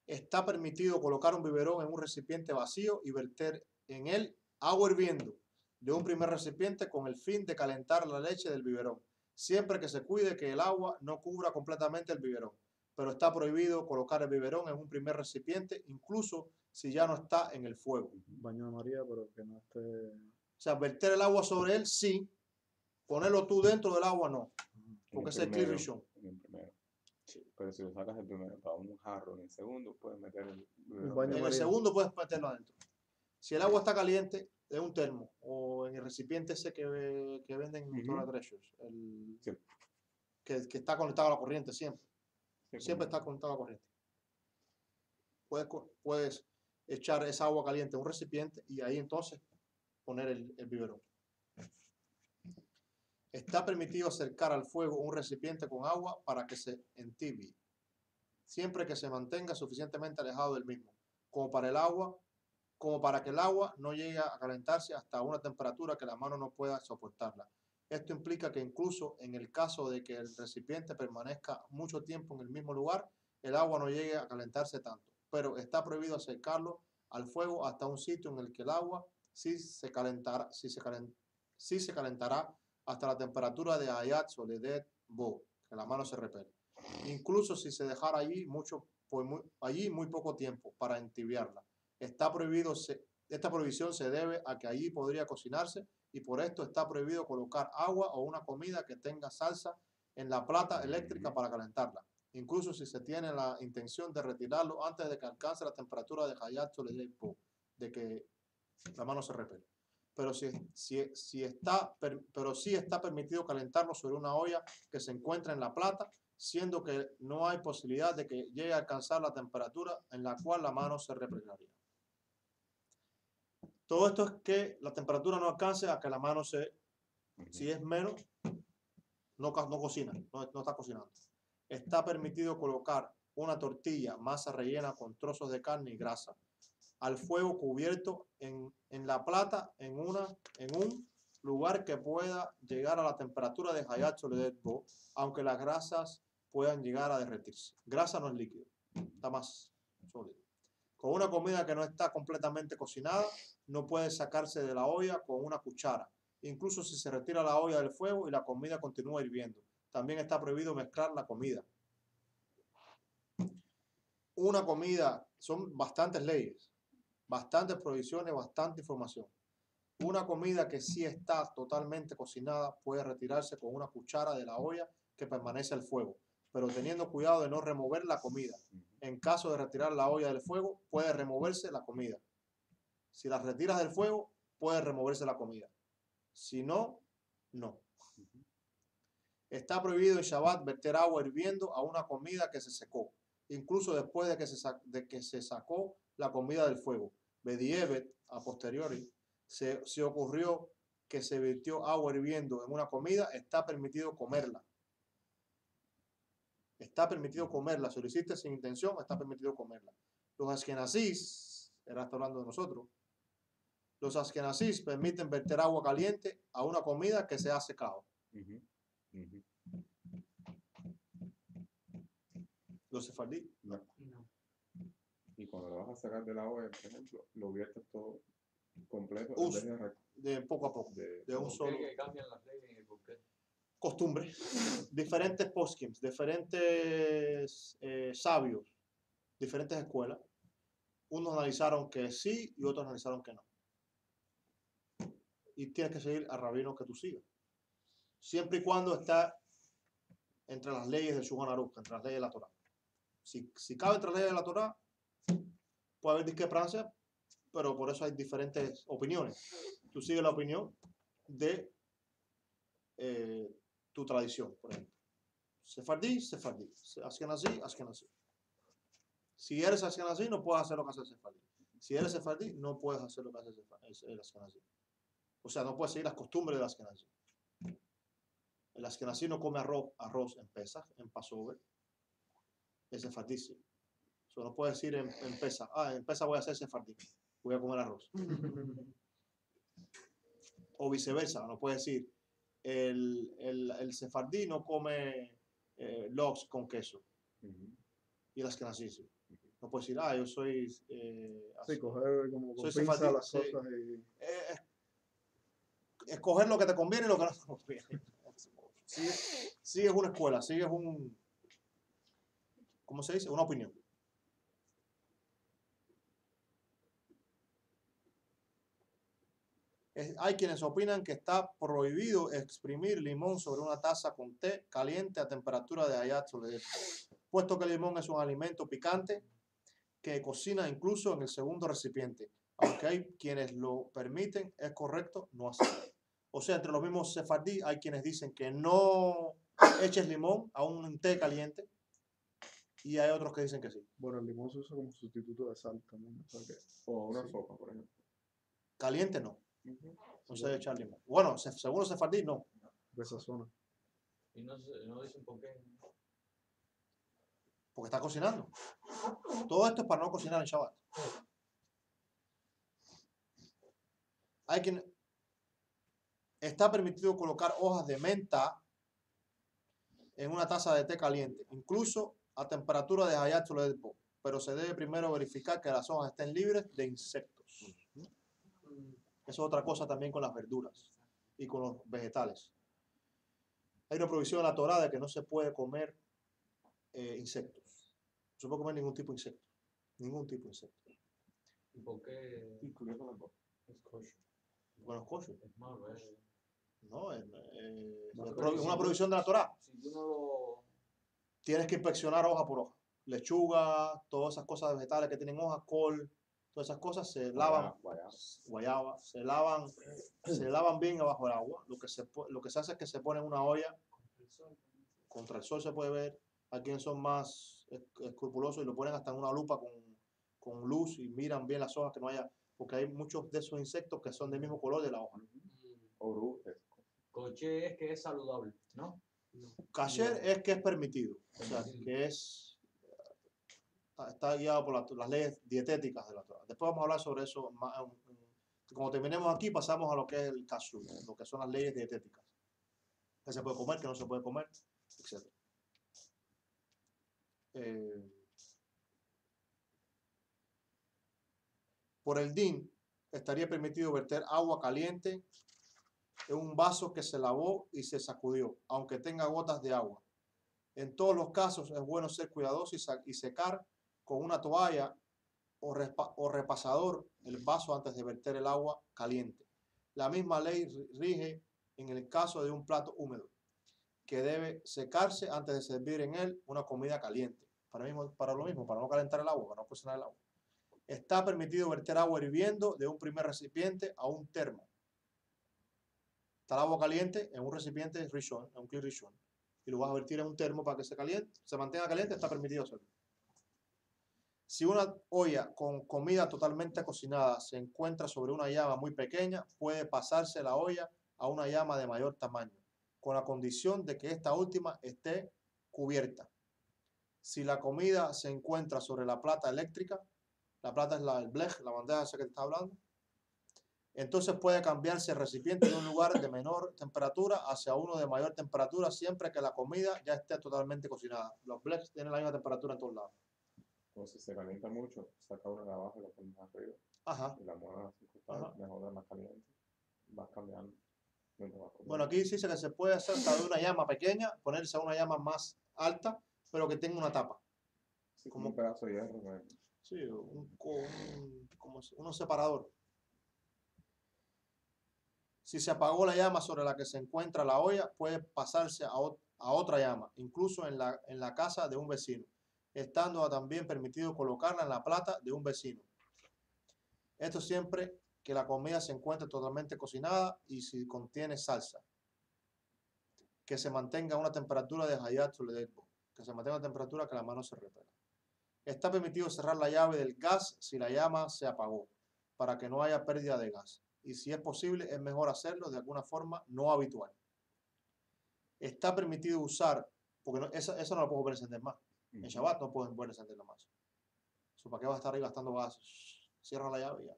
Está permitido colocar un biberón en un recipiente vacío y verter en él agua hirviendo de un primer recipiente con el fin de calentar la leche del biberón, siempre que se cuide que el agua no cubra completamente el biberón. Pero está prohibido colocar el biberón en un primer recipiente, incluso si ya no está en el fuego. Baño de María, pero que no esté... O sea, verter el agua sobre él, sí. Ponerlo tú dentro del agua, no. Porque es el Kli Rishon. En el primero. Sí. Pero si lo sacas el primero para un jarro, en el segundo puedes meter el biberón. En el segundo puedes meterlo adentro. Si el agua está caliente, es un termo. O en el recipiente ese que venden en Torah Treasures. Sí. Que está conectado a la corriente siempre. Siempre está conectado a la corriente. Puedes echar esa agua caliente en un recipiente y ahí entonces poner el biberón. Está permitido acercar al fuego un recipiente con agua para que se entibie. siempre que se mantenga suficientemente alejado del mismo, como para que el agua no llegue a calentarse hasta una temperatura que la mano no pueda soportarla. Esto implica que incluso en el caso de que el recipiente permanezca mucho tiempo en el mismo lugar, el agua no llegue a calentarse tanto, pero está prohibido acercarlo al fuego hasta un sitio en el que el agua sí se calentará hasta la temperatura de Hayat Soledet Bo, que la mano se repele. Incluso si se dejara allí muy poco tiempo para entibiarla. Esta prohibición se debe a que allí podría cocinarse y por esto está prohibido colocar agua o una comida que tenga salsa en la plata eléctrica para calentarla, incluso si se tiene la intención de retirarlo antes de que alcance la temperatura de Hayat Soledet Bo, de que la mano se repele. Pero sí está permitido calentarlo sobre una olla que se encuentra en la plata, siendo que no hay posibilidad de que llegue a alcanzar la temperatura en la cual la mano se replegaría. Todo esto es que la temperatura no alcance a que la mano si es menos, no cocina, no está cocinando. Está permitido colocar una tortilla, masa rellena con trozos de carne y grasa, al fuego cubierto en la plata en un lugar que pueda llegar a la temperatura de Hayat Soledet Bo, aunque las grasas puedan llegar a derretirse. Grasa no es líquido, está más sólido. Con una comida que no está completamente cocinada, no puede sacarse de la olla con una cuchara, incluso si se retira la olla del fuego y la comida continúa hirviendo. También está prohibido mezclar la comida. Una comida, son bastantes leyes, bastantes prohibiciones, bastante información. Una comida que sí está totalmente cocinada puede retirarse con una cuchara de la olla que permanece al fuego, pero teniendo cuidado de no remover la comida. En caso de retirar la olla del fuego, puede removerse la comida. Si la retiras del fuego, puede removerse la comida. Si no, no. Está prohibido en Shabbat verter agua hirviendo a una comida que se secó, incluso después de que se sacó la comida del fuego. Bedievet, a posteriori, se ocurrió que se vertió agua hirviendo en una comida, está permitido comerla. Está permitido comerla. Si lo hiciste sin intención, está permitido comerla. Los askenazís, era hasta hablando de nosotros, los askenazís permiten verter agua caliente a una comida que se ha secado. Los sefardí, no. Y cuando lo vas a sacar de la olla, por ejemplo, lo viertes todo completo de poco a poco, de un solo. ¿Por qué cambian las leyes? ¿Por qué? Costumbre, diferentes poskim, diferentes sabios, diferentes escuelas. Unos analizaron que sí y otros analizaron que no. Y tienes que seguir al rabino que tú sigas. Siempre y cuando está entre las leyes del Shulchan Aruch, entre las leyes de la Torah. Si cabe entre las leyes de la Torah, puede haber discrepancia, pero por eso hay diferentes opiniones. Tú sigues la opinión de tu tradición, por ejemplo. Sefardí, sefardí. Askenazí, askenazí. Si eres askenazí, no puedes hacer lo que hace el sefardí. Si eres sefardí, no puedes hacer lo que hace el askenazí. O sea, no puedes seguir las costumbres del askenazí. El askenazí no come arroz en Pesach, en Passover. Es sefardí, sí. O sea, no puedes decir en Pesach, en Pesach voy a hacer sefardí, voy a comer arroz. O viceversa, no puedes decir el sefardí no come lox con queso. Y el askenazí sí. No puedes decir, yo soy sí, coger como con soy pinza sefardí, las sí. cosas y... Escoger lo que te conviene y lo que no te conviene. Sigues una escuela, sigues ¿cómo se dice? Una opinión. Hay quienes opinan que está prohibido exprimir limón sobre una taza con té caliente a temperatura de Hayat Soledet, puesto que el limón es un alimento picante que cocina incluso en el segundo recipiente. Aunque hay quienes lo permiten, es correcto no hacerlo. O sea, entre los mismos sefardí hay quienes dicen que no eches limón a un té caliente y hay otros que dicen que sí. Bueno, el limón se usa como sustituto de sal también. O sea que, o una sopa, por ejemplo. Caliente no. No se debe echar limón. Bueno, según los sefardí, no. de esa zona. Y no dicen por qué. porque está cocinando. Todo esto es para no cocinar en Shabbat. Está permitido colocar hojas de menta en una taza de té caliente, incluso a temperatura de Hayat Soledad, pero se debe primero verificar que las hojas estén libres de insectos. Eso es otra cosa también con las verduras y con los vegetales. Hay una prohibición en la Torá de que no se puede comer insectos. No se puede comer ningún tipo de insecto. Ningún tipo de insecto. ¿Y por qué? Incluyendo las dos. Es kosher. Bueno, es kosher. Es malo, No, es pero una si prohibición de la Torá. Si tú no lo... Tienes que inspeccionar hoja por hoja. Lechuga, todas esas cosas vegetales que tienen hojas, col, todas esas cosas se lavan, guayaba, se lavan bien abajo del agua. Lo que se hace es que se pone en una olla, contra el sol se puede ver. Hay quienes son más escrupulosos y lo ponen hasta en una lupa con luz y miran bien las hojas que no haya, porque hay muchos de esos insectos que son del mismo color de la hoja. Coche es que es saludable, ¿no? Kasher es que es permitido, o sea, que está guiado por las leyes dietéticas de la Torá. Después vamos a hablar sobre eso. Como terminemos aquí, pasamos a lo que es el kashrut, lo que son las leyes dietéticas. ¿Qué se puede comer, qué no se puede comer, etc. Por el din, estaría permitido verter agua caliente en un vaso que se lavó y se sacudió, aunque tenga gotas de agua. En todos los casos es bueno ser cuidadoso y secar con una toalla o repasador el vaso antes de verter el agua caliente. La misma ley rige en el caso de un plato húmedo, que debe secarse antes de servir en él una comida caliente. Para lo mismo, para no calentar el agua, para no cocinar el agua. Está permitido verter agua hirviendo de un primer recipiente a un termo. Está el agua caliente en un recipiente rishon, en un kli rishon, y lo vas a vertir en un termo para que se mantenga caliente, está permitido hacerlo. Si una olla con comida totalmente cocinada se encuentra sobre una llama muy pequeña, puede pasarse la olla a una llama de mayor tamaño, con la condición de que esta última esté cubierta. Si la comida se encuentra sobre la plata eléctrica, la plata es el blech, la bandeja esa que te está hablando, entonces puede cambiarse el recipiente de un lugar de menor temperatura hacia uno de mayor temperatura siempre que la comida ya esté totalmente cocinada. Los blechs tienen la misma temperatura en todos lados. Entonces se calienta mucho, saca una de abajo y la pones arriba. Ajá. Y la mueves mejor, más caliente. Vas cambiando. Bueno, aquí dice que se puede hacer de una llama pequeña, ponerse a una llama más alta, pero que tenga una tapa. Sí, como un pedazo de hierro. ¿No? Sí, un separador. Si se apagó la llama sobre la que se encuentra la olla, puede pasarse a otra llama, incluso en la casa de un vecino, estando también permitido colocarla en la plata de un vecino. Esto siempre que la comida se encuentre totalmente cocinada y si contiene salsa. Que se mantenga a una temperatura de Hayat Soledad, que se mantenga a una temperatura que la mano se repela. Está permitido cerrar la llave del gas si la llama se apagó, para que no haya pérdida de gas. Y si es posible, es mejor hacerlo de alguna forma no habitual. Está permitido usar, porque eso no lo puedo volver a encender más. En Shabbat no puedo volver a encenderlo más. Eso, ¿para qué va a estar ahí gastando gas? Cierra la llave y ya.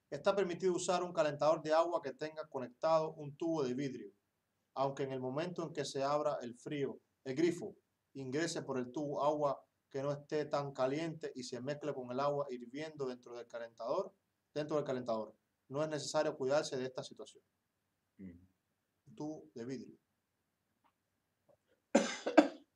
Está permitido usar un calentador de agua que tenga conectado un tubo de vidrio, aunque en el momento en que se abra el grifo, ingrese por el tubo agua que no esté tan caliente y se mezcle con el agua hirviendo dentro del calentador. No es necesario cuidarse de esta situación. Un tubo de vidrio.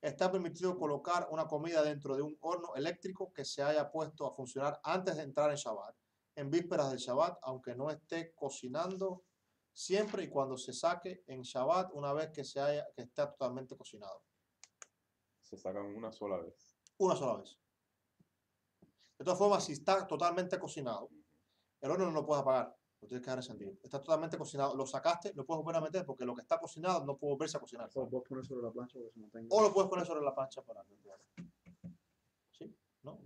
Está permitido colocar una comida dentro de un horno eléctrico que se haya puesto a funcionar antes de entrar en Shabbat, en vísperas del Shabbat, aunque no esté cocinando, siempre y cuando se saque en Shabbat una vez que esté totalmente cocinado. Se sacan una sola vez. Una sola vez. De todas formas, si está totalmente cocinado, el horno no lo puedes apagar, lo tienes que dejar encendido. Está totalmente cocinado, lo sacaste, lo puedes volver a meter porque lo que está cocinado no puede volverse a cocinar. O lo puedes poner sobre la plancha para que se mantenga. O lo puedes poner sobre la plancha para que ¿sí? ¿No?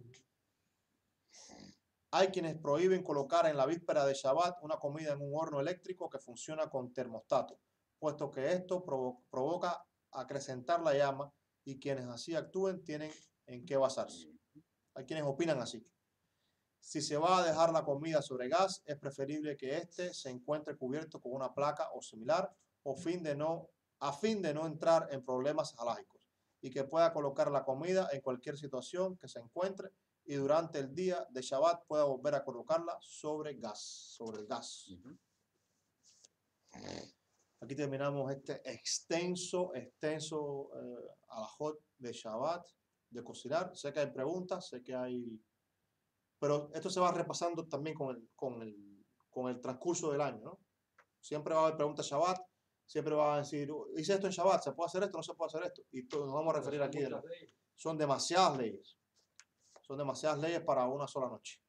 Hay quienes prohíben colocar en la víspera de Shabbat una comida en un horno eléctrico que funciona con termostato, puesto que esto provoca acrecentar la llama y quienes así actúen tienen en qué basarse. Hay quienes opinan así. Si se va a dejar la comida sobre gas, es preferible que éste se encuentre cubierto con una placa o similar a fin de no entrar en problemas alérgicos y que pueda colocar la comida en cualquier situación que se encuentre y durante el día de Shabbat pueda volver a colocarla sobre el gas. Aquí terminamos este extenso alajot de Shabbat, de cocinar. Sé que hay preguntas, sé que hay... Pero esto se va repasando también con el transcurso del año, ¿no? Siempre va a haber preguntas Shabbat, siempre va a decir, hice esto en Shabbat, ¿se puede hacer esto? ¿No se puede hacer esto? Y nos vamos a referir aquí. Son demasiadas leyes. Son demasiadas leyes para una sola noche.